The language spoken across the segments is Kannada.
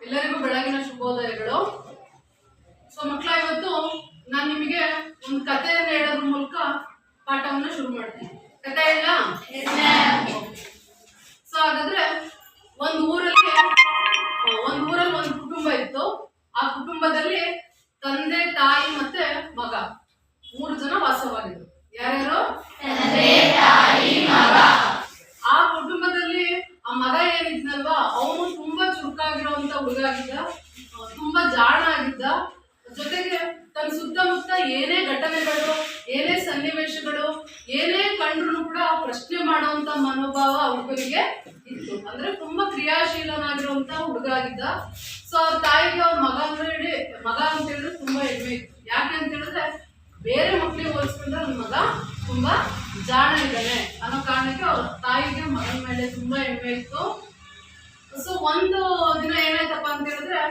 ಎಲ್ಲರಿಗೂ ಬೆಳಗಿನ ಶುಭೋದಯಗಳು. ಸೊ ಮಕ್ಕಳ, ಇವತ್ತು ನಾನು ನಿಮಗೆ ಒಂದು ಕಥೆಯನ್ನು ಹೇಳೋದ್ರ ಮೂಲಕ ಪಾಠವನ್ನು ಶುರು ಮಾಡ್ತೀನಿ. ಕಥೆ ಇಲ್ಲ? ಸೊ ಹಾಗಾದ್ರೆ ಒಂದು ಊರಲ್ಲಿ ಒಂದು ಕುಟುಂಬ ಇತ್ತು. ಆ ಕುಟುಂಬದಲ್ಲಿ ತಂದೆ, ತಾಯಿ ಮತ್ತೆ ಮಗ 3 ಜನ ವಾಸವಾಗಿದ್ರು. ಯಾರ್ಯಾರು? ತಂದೆ, ತಾಯಿ, ಮಗ. ಆ ಕುಟುಂಬದಲ್ಲಿ ಆ ಮಗ ಏನಿದ್ನಲ್ವಾ, ಅವನು ತುಂಬಾ ಚುರುಕಾಗಿರುವಂತ ಹುಡುಗ ಆಗಿದ್ದ, ತುಂಬಾ ಜಾಣ ಆಗಿದ್ದ. ಜೊತೆಗೆ ತನ್ನ ಸುತ್ತಮುತ್ತ ಏನೇ ಘಟನೆಗಳು, ಏನೇ ಸನ್ನಿವೇಶಗಳು, ಏನೇ ಕಂಡ್ರು ಕೂಡ ಪ್ರಶ್ನೆ ಮಾಡುವಂತ ಮನೋಭಾವ ಹುಡುಗರಿಗೆ ಇತ್ತು. ಅಂದ್ರೆ ತುಂಬಾ ಕ್ರಿಯಾಶೀಲನಾಗಿರುವಂತ ಹುಡುಗ ಆಗಿದ್ದ. ಸೊ ಅವ್ರ ತಾಯಿಗೆ ಅವ್ರ ಮಗ ಅಂತ ಹೇಳಿದ್ರೆ ತುಂಬಾ ಹೆಮ್ಮೆ ಇತ್ತು. ಯಾಕೆ ಅಂತ ಹೇಳಿದ್ರೆ, ಬೇರೆ ಮಕ್ಕಳಿಗೆ ಹೋಲಿಸ್ಕೊಂಡ್ರೆ ನನ್ನ ಮಗ ತುಂಬಾ ಜಾಣ ಇದ್ದಾನೆ ಅನ್ನೋ ಕಾರಣಕ್ಕೆ ಅವ್ರ ತಾಯಿಗೆ ಮಗನ ಮೇಲೆ ತುಂಬಾ ಹೆಮ್ಮೆ ಇತ್ತು. ಸೊ ಒಂದು ದಿನ ಏನಾಯ್ತಪ್ಪ ಅಂತ ಹೇಳಿದ್ರೆ,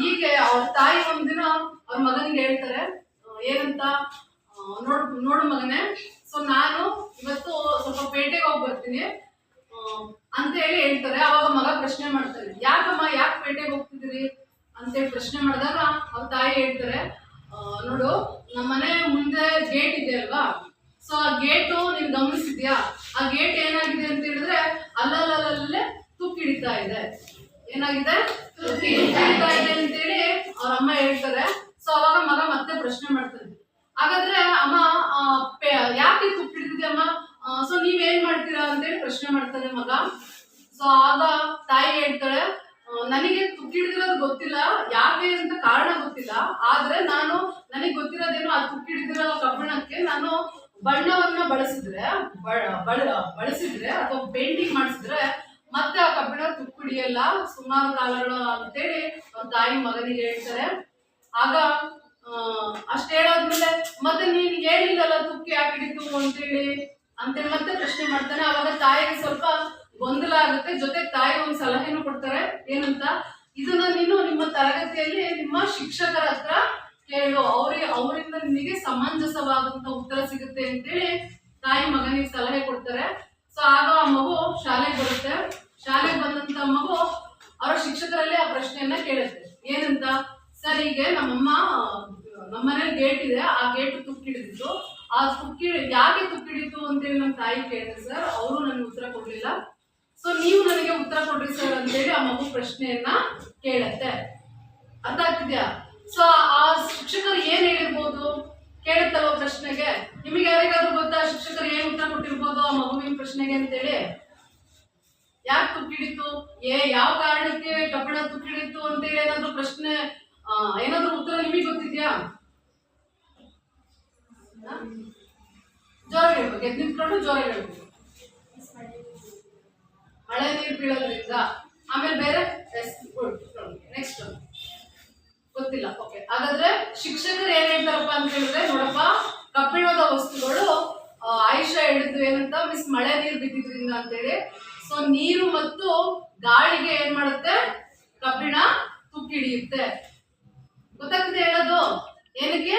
ಹೀಗೆ ಅವ್ರ ತಾಯಿ ಒಂದಿನ ಅವ್ರ ಮಗನಿಗೆ ಹೇಳ್ತಾರೆ, ಏನಂತ, ನೋಡು ಮಗನೇ, ಸೊ ನಾನು ಇವತ್ತು ಸ್ವಲ್ಪ ಪೇಟೆಗೆ ಹೋಗಿ ಬರ್ತೀನಿ ಅಂತ ಹೇಳ್ತಾರೆ. ಅವಾಗ ಮಗ ಪ್ರಶ್ನೆ ಮಾಡ್ತಾರೆ, ಯಾಕಮ್ಮ, ಯಾಕೆ ಪೇಟೆಗೆ ಹೋಗ್ತಿದ್ದೀರಿ ಅಂತೇಳಿ ಪ್ರಶ್ನೆ ಮಾಡಿದಾಗ ಅವ್ರ ತಾಯಿ ಹೇಳ್ತಾರೆ, ನೋಡು, ನಮ್ಮನೆ ಮುಂದೆ ಗೇಟ್ ಇದೆ ಅಲ್ವಾ, ಸೊ ಆ ಗೇಟು ನೀನ್ ಗಮನಿಸಿದ್ಯಾ? ಆ ಗೇಟ್ ಏನಾಗಿದೆ ಅಂತ ಹೇಳಿದ್ರೆ ಅಲ್ಲಲ್ಲೇ ತುಕ್ಕು ಹಿಡಿತಾ ಇದೆ. ಏನಾಗಿದೆ? ತುಕ್ಕು ಹಿಡಿತಾ ಇದೆ ಅಂತೇಳಿ ಅವ್ರ ಅಮ್ಮ ಹೇಳ್ತಾರೆ. ಸೊ ಅವಾಗ ಮಗ ಮತ್ತೆ ಪ್ರಶ್ನೆ ಮಾಡ್ತಾನೆ, ಹಾಗಾದ್ರೆ ಅಮ್ಮ ಯಾಕೆ ತುಕ್ಕು ಹಿಡಿದಿದ್ಯಮ್ಮ, ಸೊ ನೀವೇನ್ ಮಾಡ್ತೀರಾ ಅಂತೇಳಿ ಪ್ರಶ್ನೆ ಮಾಡ್ತಾನೆ ಮಗ. ಸೊ ಆಗ ತಾಯಿ ಹೇಳ್ತಾಳೆ, ನನಗೆ ತುಕ್ಕು ಹಿಡಿದಿರೋದು ಗೊತ್ತಿಲ್ಲ, ಯಾಕೆ ಅಂತ ಕಾರಣ ಗೊತ್ತಿಲ್ಲ, ಆದ್ರೆ ನನಗೆ ಗೊತ್ತಿರೋದೇನು, ಆ ತುಕ್ಕು ಹಿಡಿದಿರೋ ಕಬ್ಬಿಣಕ್ಕೆ ನಾನು ಬಣ್ಣವನ್ನ ಬಳಸಿದ್ರೆ ಅಥವಾ ಪೇಂಟಿಂಗ್ ಮಾಡಿಸಿದ್ರೆ ಮತ್ತೆ ಆ ಕಬ್ಬಿಣ ತುಕ್ಕು ಹಿಡಿಯಲ್ಲ ಸುಮಾರು ಕಾಲಗಳು ಅಂತೇಳಿ ಅವ್ರ ತಾಯಿ ಮಗನಿಗೆ ಹೇಳ್ತಾರೆ. ಆಗ ಅಷ್ಟು ಹೇಳಾದ್ಮೇಲೆ ಮತ್ತೆ ನೀನ್ ಹೇಳಿಲ್ಲಲ್ಲ ತುಕ್ಕು ಯಾಕೆ ಹಿಡಿತು ಅಂತೇಳಿ ಮತ್ತೆ ಪ್ರಶ್ನೆ ಮಾಡ್ತಾನೆ. ಅವಾಗ ತಾಯಿಗೆ ಸ್ವಲ್ಪ ಗೊಂದಲ ಆಗುತ್ತೆ. ಜೊತೆಗೆ ತಾಯಿ ಒಂದು ಸಲಹೆನೂ ಕೊಡ್ತಾರೆ, ಏನಂತ, ಇದನ್ನ ನೀನು ನಿಮ್ಮ ತರಗತಿಯಲ್ಲಿ ನಿಮ್ಮ ಶಿಕ್ಷಕರ ಹತ್ರ ಕೇಳು, ಅವರಿಂದ ನಿನಗೆ ಸಮಂಜಸವಾದಂತ ಉತ್ತರ ಸಿಗುತ್ತೆ ಅಂತೇಳಿ ತಾಯಿ ಮಗನಿಗೆ ಸಲಹೆ ಕೊಡ್ತಾರೆ. ಸೊ ಆಗ ಆ ಮಗು ಶಾಲೆಗೆ ಬರುತ್ತೆ. ಶಾಲೆಗೆ ಬಂದಂತ ಮಗು ಅವರ ಶಿಕ್ಷಕರಲ್ಲಿ ಆ ಪ್ರಶ್ನೆಯನ್ನ ಕೇಳುತ್ತೆ, ಏನಂತ, ಸರ್ ಹೀಗೆ ನಮ್ಮನೇಲಿ ಗೇಟ್ ಇದೆ, ಆ ಗೇಟ್ ತುಕ್ಕು ಹಿಡಿದಿತ್ತು, ಆ ಯಾಕೆ ತುಕ್ಕು ಹಿಡಿತು ಅಂತೇಳಿ ನಮ್ಮ ತಾಯಿ ಕೇಳಿದೆ ಸರ್, ಅವರು ನನಗೆ ಉತ್ತರ ಕೊಡ್ಲಿಲ್ಲ, ಸೊ ನೀವು ನನಗೆ ಉತ್ತರ ಕೊಡ್ರಿ ಸರ್ ಅಂತೇಳಿ ಆ ಮಗು ಪ್ರಶ್ನೆಯನ್ನ ಕೇಳತ್ತೆ. ಅರ್ಥ ಆಗ್ತಿದ್ಯಾ? ಸೊ ಆ ಶಿಕ್ಷಕರು ಏನ್ ಹೇಳಿರ್ಬೋದು, ಕೇಳುತ್ತಲ್ವ ಪ್ರಶ್ನೆಗೆ? ನಿಮಗೆ ಯಾರಿಗಾದ್ರೂ ಗೊತ್ತಾ ಶಿಕ್ಷಕರು ಏನ್ ಉತ್ತರ ಕೊಟ್ಟಿರ್ಬೋದು ಆ ಮಗುವಿನ ಪ್ರಶ್ನೆಗೆ ಅಂತೇಳಿ? ಯಾಕೆ ತುಕ್ಕಿಡಿತು, ಯಾವ ಕಾರಣಕ್ಕೆ ಕಬ್ಬಿಣ ತುಕ್ಕಿಡಿತು ಅಂತೇಳಿ ಏನಾದ್ರು ಪ್ರಶ್ನೆ, ಏನಾದ್ರು ಉತ್ತರ ನಿಮಗೆ ಗೊತ್ತಿದ್ಯಾ? ಜೋರ ಹೇಳ್ಬೇಕು, ಎದ್ದು ನಿಂತ್ಕೊಂಡು ಜೋರ ಹೇಳ್ಬೇಕು. ಮಳೆ ನೀರು ಬೀಳೋದ್ರಿಂದ. ಆಮೇಲೆ ಬೇರೆ ನೆಕ್ಸ್ಟ್ ಗೊತ್ತಿಲ್ಲ. ಓಕೆ, ಹಾಗಾದ್ರೆ ಶಿಕ್ಷಕರು ಏನ್ ಹೇಳ್ತಾರಪ್ಪ ಅಂತ ಹೇಳಿದ್ರೆ, ನೋಡಪ್ಪ, ಕಬ್ಬಿಣದ ವಸ್ತುಗಳು ಆಯುಷ ಹೇಳಿದ್ದು ಏನಂತ, ಮಿಸ್ ಮಳೆ ನೀರು ಬಿದ್ದಿದ್ರಿಂದ ಅಂತೇಳಿ. ಸೊ ನೀರು ಮತ್ತು ಗಾಳಿಗೆ ಏನ್ ಮಾಡುತ್ತೆ, ಕಬ್ಬಿಣ ತುಕ್ಕು ಹಿಡಿಯುತ್ತೆ. ಗೊತ್ತಾಗ್ತದೆ ಹೇಳೋದು? ಏನಕ್ಕೆ?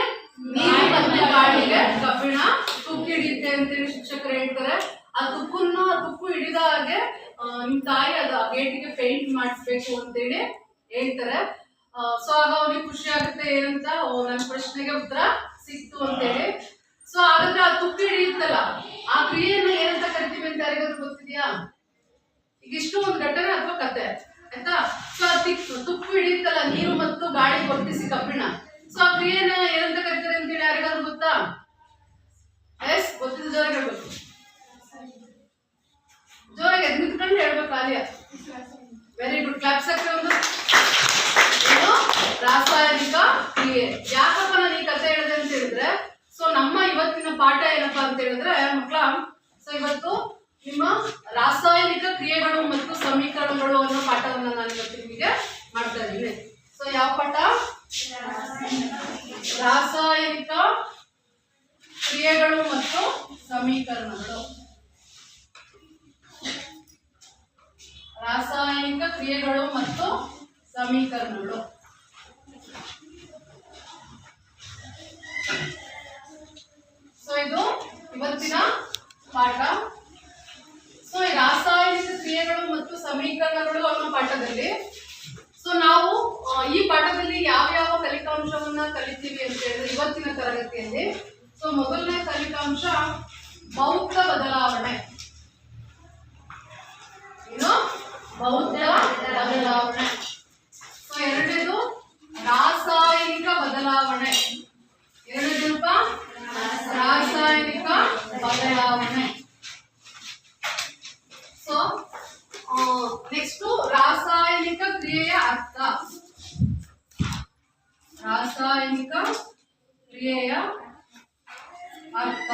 ನೀರು ಮತ್ತು ಗಾಳಿಗೆ ಕಬ್ಬಿಣ ತುಕ್ಕು ಹಿಡಿಯುತ್ತೆ ಅಂತೇಳಿ ಶಿಕ್ಷಕರು ಹೇಳ್ತಾರೆ. ಆ ತುಕ್ಕು ಹಿಡಿದ ಹಾಗೆ ನಿಮ್ ತಾಯಿ ಅದು ಗೇಟಿಗೆ ಪೇಂಟ್ ಮಾಡಿಸ್ಬೇಕು ಅಂತೇಳಿ ಹೇಳ್ತಾರೆ. ಸೊ ಆಗ ಅವ್ರಿಗೆ ಖುಷಿ ಆಗುತ್ತೆ, ಏನಂತ, ನನ್ನ ಪ್ರಶ್ನೆಗೆ ಉತ್ತರ ಸಿಕ್ತು ಅಂತೇಳಿ. ಸೊ ಹಾಗಾದ್ರೆ ಆ ತುಕ್ಕು ಹಿಡಿಯುತ್ತಲ್ಲ, ಆ ಕ್ರಿಯೆಯನ್ನ ಏನಂತ ಕರಿತೀವಿ ಅಂತ ಯಾರಿಗಾದ್ರೂ ಗೊತ್ತಿದ್ಯಾ? ಈಗ ಇಷ್ಟು ಒಂದು ಘಟನೆ ಅಥವಾ ಕತೆ ಆಯ್ತಾ? ಸೊ ಆ ತುಕ್ಕು ಹಿಡಿಯುತ್ತಲ್ಲ, ನೀರು ಮತ್ತು ಗಾಳಿ ಒಟ್ಟಿಸಿ ಕಬ್ಬಿಣ, ಸೊ ಆ ಕ್ರಿಯೆನ ಏನಂತ ಕರಿತಾರೆ ಅಂತೇಳಿ ಯಾರಿಗಾದ್ರೂ ಗೊತ್ತಾ? ಎಸ್, ಗೊತ್ತಿದ್ದ ಜೋರಾಗಿ ಹೇಳ್ಬೇಕು, ಜೋರಾಗಿ ಎದ್ದು ನಿಂತ್ಕೊಂಡು ಹೇಳ್ಬೇಕು. ಆಲಿಯಾ, ವೆರಿ ಗುಡ್, ಕ್ಲಾಪ್ಸ್ ಹಾಕಿ ಒಂದು. ರಾಸಾಯನಿಕ ಕ್ರಿಯೆ. ಯಾಕಪ್ಪ ನಾನು ಈ ಕಥೆ ಹೇಳಿದೆ ಅಂತ ಹೇಳಿದ್ರೆ, ಸೊ ನಮ್ಮ ಇವತ್ತಿನ ಪಾಠ ಏನಪ್ಪಾ ಅಂತ ಹೇಳಿದ್ರೆ ಮಕ್ಕಳ, ಸೊ ಇವತ್ತು ನಿಮ್ಮ ರಾಸಾಯನಿಕ ಕ್ರಿಯೆಗಳು ಮತ್ತು ಸಮೀಕರಣಗಳು ಅನ್ನೋ ಪಾಠವನ್ನ ನಾನು ಇವತ್ತು ನಿಮಗೆ ಮಾಡ್ತಾ ಇದ್ದೀನಿ. ಸೊ ಯಾವ ಪಾಠ? ರಾಸಾಯನಿಕ ಕ್ರಿಯೆಗಳು ಮತ್ತು ಸಮೀಕರಣಗಳು. ರಾಸಾಯನಿಕ ಕ್ರಿಯೆಗಳು ಮತ್ತು ಸಮೀಕರಣಗಳು. ಸೊ ಇದು ಇವತ್ತಿನ ಪಾಠ. ಸೊ ಈ ರಾಸಾಯನಿಕ ಕ್ರಿಯೆಗಳು ಮತ್ತು ಸಮೀಕರಣಗಳು ಅನ್ನೋ ಪಾಠದಲ್ಲಿ ಸೊ ನಾವು ಈ ಪಾಠದಲ್ಲಿ ಯಾವ ಯಾವ ಕಲಿಕಾಂಶವನ್ನ ಕಲಿತೀವಿ ಅಂತ ಹೇಳಿದ್ರೆ ಇವತ್ತಿನ ತರಗತಿಯಲ್ಲಿ ಸೊ ಮೊದಲನೇ ಕಲಿಕಾಂಶ ಭೌತ ಬದಲಾವಣೆ. ಏನು? ಭೌತ ಬದಲಾವಣೆ. ಸೊ ಎರಡನೇದು ರಾಸಾಯನಿಕ ಬದಲಾವಣೆ. ಎರಡನೇದಪ್ಪ ರಾಸಾಯನಿಕ ಬದಲಾವಣೆ. ಸೊ ನೆಕ್ಸ್ಟ್ ರಾಸಾಯನಿಕ ಕ್ರಿಯೆಯ ಅರ್ಥ. ರಾಸಾಯನಿಕ ಕ್ರಿಯೆಯ ಅರ್ಥ.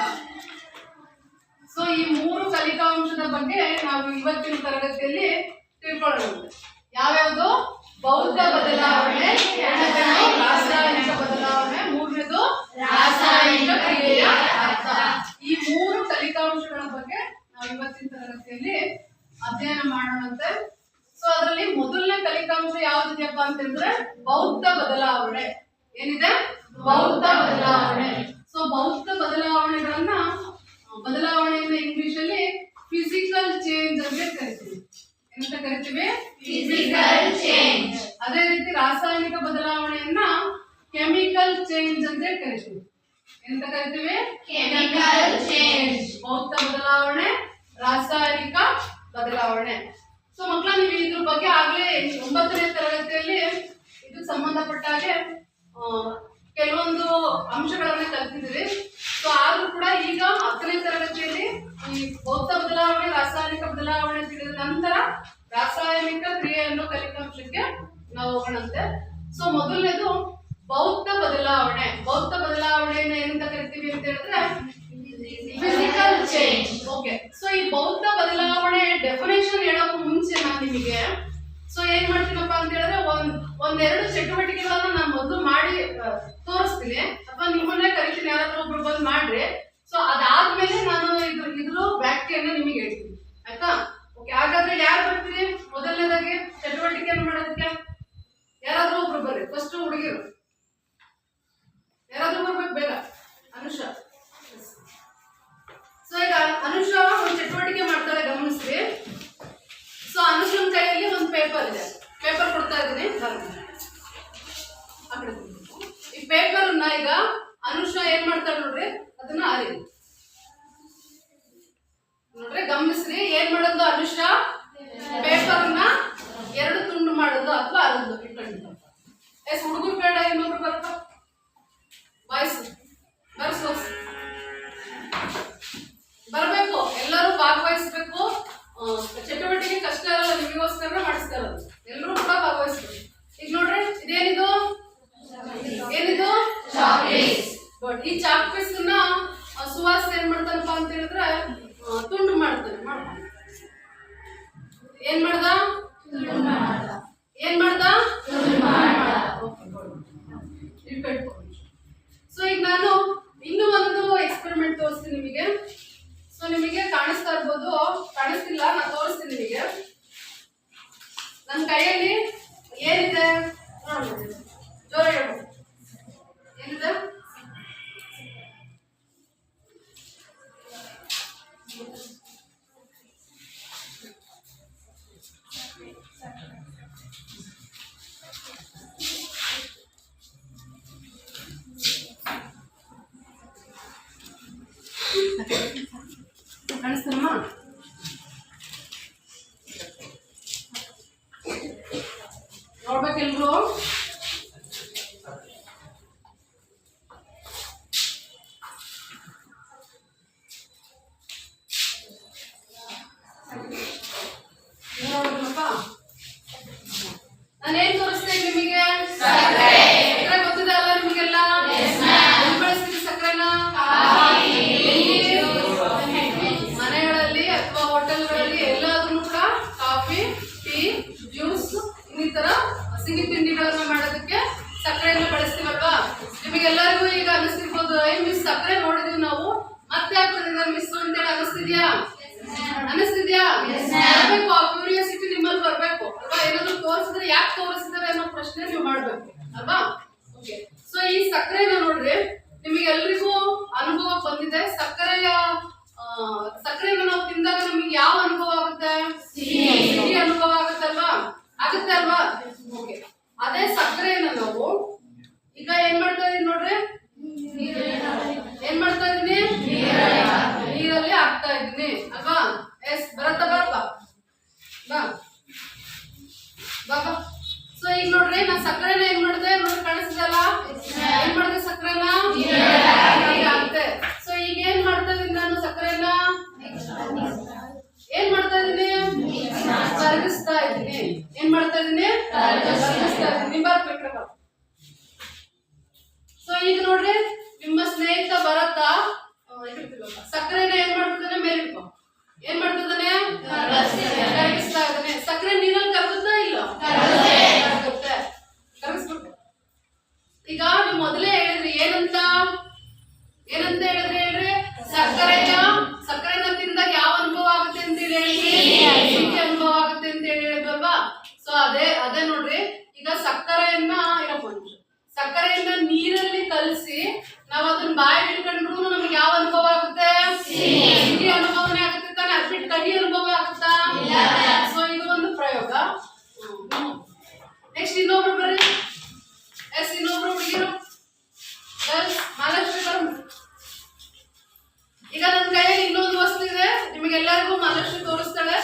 ಸೊ ಈ ಮೂರು ಕಲಿಕಾಂಶದ ಬಗ್ಗೆ ನಾವು ಇವತ್ತಿನ ತರಗತಿಯಲ್ಲಿ ತಿಳ್ಕೊಳ್ಳೋಣ. ಯಾವ್ಯಾವುದು? ಭೌತ ಬದಲಾವಣೆ, ಎರಡನೇದು ರಾಸಾಯನಿಕ ಬದಲಾವಣೆ, ಮೂರನೇದು ರಾಸಾಯನಿಕ ಕ್ರಿಯೆಯ ಅರ್ಥ. ಈ ಮೂರು ಕಲಿಕಾಂಶಗಳ ಬಗ್ಗೆ ನಾವು ಇವತ್ತಿನ ತರಗತಿಯಲ್ಲಿ ಅಧ್ಯಯನ ಮಾಡೋಣಂತೆ. ಸೊ ಅದರಲ್ಲಿ ಮೊದಲನೇ ಕಲಿಕಾಂಶ ಯಾವ್ದಿದೆಯಪ್ಪ ಅಂತಂದ್ರೆ ಭೌತ ಬದಲಾವಣೆ. ಏನಿದೆ? ಭೌತ ಬದಲಾವಣೆ. ಸೊ ಭೌತ ಬದಲಾವಣೆಯನ್ನ ಇಂಗ್ಲಿಷ್ ಅಲ್ಲಿ ಫಿಸಿಕಲ್ ಚೇಂಜ್ ಅಂತ ಕರಿತೀವಿ. ಏನಂತ ಕರಿತೀವಿ? Physical change. ಅದೇ ರೀತಿ ರಾಸಾಯನಿಕ ಬದಲಾವಣೆಯನ್ನ ಕೆಮಿಕಲ್ ಚೇಂಜ್ ಅಂತ ಕರಿತೀವಿ. ಎಂತ ಕರಿತೀವಿ? Chemical change. ಭೌತ ಬದಲಾವಣೆ, ರಾಸಾಯನಿಕ ಬದಲಾವಣೆ. ಸೊ ಮಕ್ಕಳ, ನೀವು ಇದ್ರ ಬಗ್ಗೆ ಆಗ್ಲೇ 9ನೇ ತರಗತಿಯಲ್ಲಿ ಇದು ಸಂಬಂಧಪಟ್ಟ ಹಾಗೆ ಕೆಲವೊಂದು ಅಂಶಗಳನ್ನ ಕಲ್ತಿದ್ದೀರಿ. ಸೊ ಆದ್ರೂ ಕೂಡ ಈಗ 10ನೇ ತರಗತಿಯಲ್ಲಿ ಈ ಭೌತ ಬದಲಾವಣೆ, ರಾಸಾಯನಿಕ ಬದಲಾವಣೆ ತಿಳಿದ ನಂತರ ರಾಸಾಯನಿಕ ಕ್ರಿಯೆ ಅನ್ನೋ ಕಲಿಕಾಂಶಕ್ಕೆ ನಾವು ಹೋಗೋಣಂತೆ. ಸೊ ಮೊದಲನೇದು ಭೌತ ಬದಲಾವಣೆ. ಭೌತ ಬದಲಾವಣೆಯನ್ನ ಏನಂತ ಕರಿತೀವಿ ಅಂತ ಹೇಳಿದ್ರೆ ಫಿಸಿಕಲ್ ಚೇಂಜ್. ಓಕೆ. ಸೊ ಈ ಭೌತ ಬದಲಾವಣೆ ಡೆಫಿನೇಷನ್ ಹೇಳೋಕೆ ಮುಂಚೆ ನಾನು ನಿಮಗೆ ಸೊ ಏನ್ ಮಾಡ್ತೀನಪ್ಪ ಅಂತ ಹೇಳಿದ್ರೆ ಒಂದೆರಡು ಚಟುವಟಿಕೆಗಳನ್ನ ನಾನು ಮೊದಲು ಮಾಡಿ ತೋರಿಸ್ತೀನಿ, ಅಥವಾ ನಿಮ್ಮನ್ನೇ ಕರಿತೀನಿ, ಯಾರಾದ್ರೂ ಒಬ್ರು ಬಂದು ಮಾಡ್ರಿ. ಸೊ ಅದಾದ್ಮೇಲೆ ನಾನು ಇದ್ರ ವ್ಯಾಖ್ಯೆಯನ್ನ ನಿಮಗೆ ಹೇಳ್ತೀನಿ, ಆಯ್ತಾ? ಓಕೆ. ಹಾಗಾದ್ರೆ ಯಾರು ಬರ್ತೀರಿ ಮೊದಲನೇದಾಗಿ ಚಟುವಟಿಕೆಯನ್ನು ಮಾಡೋದಕ್ಕೆ? ಯಾರಾದ್ರೂ ಒಬ್ರು ಬರ್ರಿ. ಫಸ್ಟ್ ಹುಡುಗಿರು ಯಾರಾದ್ರೂ ಬರ್ಬೇಕು ಬೇಗ. ಅನುಷಾ. ಸೊ ಈಗ ಅನುಷಾ ಒಂದು ಚಟುವಟಿಕೆ ಮಾಡ್ತಾಳೆ, ಗಮನಿಸ್ರಿ. ಸೊ ಅನುಷನ್ ಕೈಯಲ್ಲಿ ಒಂದು ಪೇಪರ್ ಇದೆ. ಪೇಪರ್ ಕೊಡ್ತಾ ಇದ್ದೀನಿ. ಈ ಪೇಪರ್ ಅನ್ನ ಈಗ ಅನುಷಾ ಏನ್ ಮಾಡ್ತಾಳೆ ನೋಡ್ರಿ, ಅದನ್ನ ಅರಿ ನೋಡ್ರಿ, ಗಮನಿಸ್ರಿ. ಏನ್ ಮಾಡೋದು ಅನುಷಾ? ಪೇಪರ್ ನ 2 ತುಂಡು ಮಾಡೋದು ಅಥವಾ ಅರದು ಇಟ್ಕೊಂಡಿದ್ದ. ಎಸ್ ಹುಡುಗರು ಬೇಡ, ಇನ್ನೊಬ್ರು ಬರ್ತ ಬಾಯ್ಸ್ ಬರ್ಬೇಕು. ಎಲ್ಲರೂ ಭಾಗವಹಿಸ್ಬೇಕು. ಚಟುವಟಿಕೆ ಕಷ್ಟ ಇರಲ್ಲ, ನಿಮಗೋಸ್ಕರ ಮಾಡಿಸ್ತಾ ಇರೋದು. ಎಲ್ಲರೂ ಕೂಡ ಭಾಗವಹಿಸ್ಬೇಕು. ಈಗ ನೋಡ್ರಿ, ಇದೇನಿದು? ಏನಿದು? ಚಾಕ್ಲೇಟ್ಸ್. ಬಟ್ ಈ ಚಾಕ್ ಪೀಸ್ ನ ಸುವಾಸ ಏನ್ ಮಾಡ್ತಾನಪ್ಪ ಅಂತ ಹೇಳಿದ್ರೆ ತುಂಡು ಮಾಡ್ತಾನೆ. ಏನ್ ಮಾಡ್ದ? ಏನ್ ಮಾಡ್ದ? ಸೊ ಈಗ ನಾನು ಇನ್ನೂ ಒಂದು ಎಕ್ಸ್ಪೆರಿಮೆಂಟ್ ತೋರಿಸ್ತೀನಿ ನಿಮಗೆ. ಸೊ ನಿಮಗೆ ಕಾಣಿಸ್ತಾ ಇರ್ಬೋದು, ಕಾಣಿಸ್ತಿಲ್ಲ, ನಾನು ತೋರಿಸ್ತೀನಿ ನಿಮಗೆ. ನನ್ನ ಕೈಯಲ್ಲಿ ಏನಿದೆ ನೋಡ್ಬೋದು, ಜೋರ ಹೇಳ್ಬೋದು. ಏನಿದೆ? ಕಾಣಿಸ್ತಮ್ಮ? ನೋಡ್ಬೇಕೆಲ್ರು? ನೋಡ್ಬೇಕಪ್ಪ. ನಾನೇನ್ ತೋರಿಸ್ತೇನೆ ನಿಮಗೆ? ಸಕ್ಕರೆ ಗೊತ್ತಿದೆ ಅಲ್ಲ ನಿಮಗೆಲ್ಲ? ಏನ್ ಬಳಸ್ತೀವಿ ಸಕ್ಕರೆನ? ಮನೆಗಳಲ್ಲಿ ಅಥವಾ ಹೋಟೆಲ್ಗಳಲ್ಲಿ ಎಲ್ಲಾದ್ರೂ ಕೂಡ ಕಾಫಿ, ಟೀ, ಜ್ಯೂಸ್ ಇನ್ನಿತರ ಸಿಹಿ ತಿಂಡಿಗಳನ್ನ ಮಾಡೋದಕ್ಕೆ ಸಕ್ಕರೆಯನ್ನು ಬಳಸ್ತೀವಲ್ವಾ? ನಿಮಗೆಲ್ಲರಿಗೂ ಈಗ ಅನಿಸ್ತಿರ್ಬೋದು, ಮಿಸ್ ಸಕ್ಕರೆ ನೋಡಿದೀವಿ ನಾವು, ಮತ್ತೆ ಆಗ್ತದೆ ಮಿಸ್ ಅಂತೇಳಿ ಅನಿಸ್ತಿದ್ಯಾ? ಬರ್ಬೇಕು. ಆ ಕ್ಯೂರಿಯಾಸಿಟಿ ನಿಮ್ಮಲ್ಲಿ ಬರ್ಬೇಕು ಅಲ್ವಾ? ಏನಾದ್ರು ತೋರಿಸಿದ್ರೆ ಯಾಕೆ ತೋರಿಸಿದಾರೆ ಅನ್ನೋ ಪ್ರಶ್ನೆ ನೀವು ಮಾಡ್ಬೇಕು ಅಲ್ವಾ? ಓಕೆ. ಸೊ ಈ ಸಕ್ಕರೆನ ನೋಡ್ರಿ, ನಿಮಗೆಲ್ರಿಗೂ ಅನುಭವ ಬಂದಿದೆ. ಸಕ್ಕರೆನ ನಾವು ತಿಂದಾಗ ನಮಗೆ ಯಾವ ಅನುಭವ ಆಗುತ್ತೆ? ಸಿಹಿ ಅನುಭವ ಆಗುತ್ತಲ್ವಾ? ಆಗುತ್ತೆ ಅಲ್ವಾ? ಓಕೆ. ಬಾಬಾ. ಸೊ ಈಗ ನೋಡ್ರಿ ನಾ ಸಕ್ಕರೆನ ಏನ್ ಮಾಡಿದೆ ನೋಡಿ ಕಾಣಿಸ್ತಿದಲ್ಲ, ಏನ್ ಮಾಡಿದೆ ಸಕ್ಕರೆನ ಆಗುತ್ತೆ. ಸೊ ಈಗ ಏನ್ ಮಾಡ್ತಾ ಇದೀನಿ ನಾನು ಸಕ್ಕರೆನ ಏನ್ ಮಾಡ್ತಾ ಇದೀನಿ ಕರಗಿಸ್ತಾ ಇದ್ದೀನಿ. ಏನ್ ಮಾಡ್ತಾ ಇದೀನಿ ಕರಗಿಸ್ತಾ ಇದ್ದೀನಿ. ಬರ್ಬೇಕ್ರಪ್ಪ. ಸೊ ಈಗ ನೋಡ್ರಿ ನಿಮ್ಮ ಸ್ನೇಹಿತ ಬರತ್ತಾ ಸಕ್ಕರೆನ ಏನ್ ಮಾಡ್ತಿದ್ದಾನೆ ಮೇಲೆ ಇಟ್ಕೊ. ಏನ್ ಮಾಡ್ತಿದ್ದಾನೆ ಕರಗಿಸ್ತಾ ಇದ್ದಾನೆ. ಸಕ್ಕರೆ ನೀರಲ್ಲಿ ಕರಗುತ್ತಾ ಇಲ್ಲ ಕರಗುತ್ತೆ. ಕರಗಿಸ್ಬಿಟ್ಟು ಈಗ ನೀವು ಮೊದಲೇ ಹೇಳಿದ್ರಿ ಏನಂತ ಹೇಳಿದ್ರಿ ಹೇಳ್ರಿ ಸಕ್ಕರೆನ ತಿಂದಾಗ ಯಾವ ಅನುಭವ ಆಗುತ್ತೆ ಅಂತ ಹೇಳಿ ಸಿಹಿ ಅನುಭವ ಆಗುತ್ತೆ ಅಂತ ಹೇಳಿ ಹೇಳಿದ್ರಲ್ವಾ. ಸೊ ಅದೇ ನೋಡ್ರಿ ಈಗ ಸಕ್ಕರೆಯನ್ನ ನೀರಲ್ಲಿ ಕಲಸಿ ನಾವು ಅದನ್ನ ಬಾಯಿ ಹಿಡ್ಕೊಂಡ್ರು ನಮ್ಗೆ ಯಾವ ಅನುಭವ ಆಗುತ್ತೆ ಸಿಹಿ ಅನುಭವನೇ ಆಗುತ್ತೆ ತಾನೆ. ಅದ್ಬಿಟ್ಟು ಕಹಿ ಅನುಭವ ಆಗುತ್ತಾ? ಸೊ ಇದು ಒಂದು ಪ್ರಯೋಗ. ನೆಕ್ಸ್ಟ್ ಇನ್ನೊಬ್ರು ಬರ್ರಿ. ಇನ್ನೊಬ್ರು ಹುಡುಗಿರು ಮಹಾಲಕ್ಷ್ಮಿ ಬರ. ಈಗ ನನ್ನ ಕೈಯಲ್ಲಿ ಇನ್ನೊಂದು ವಸ್ತು ಇದೆ, ನಿಮಗೆಲ್ಲರಿಗೂ ಮಹಾಲಕ್ಷ್ಮಿ ತೋರಿಸ್ತಾಳೆ.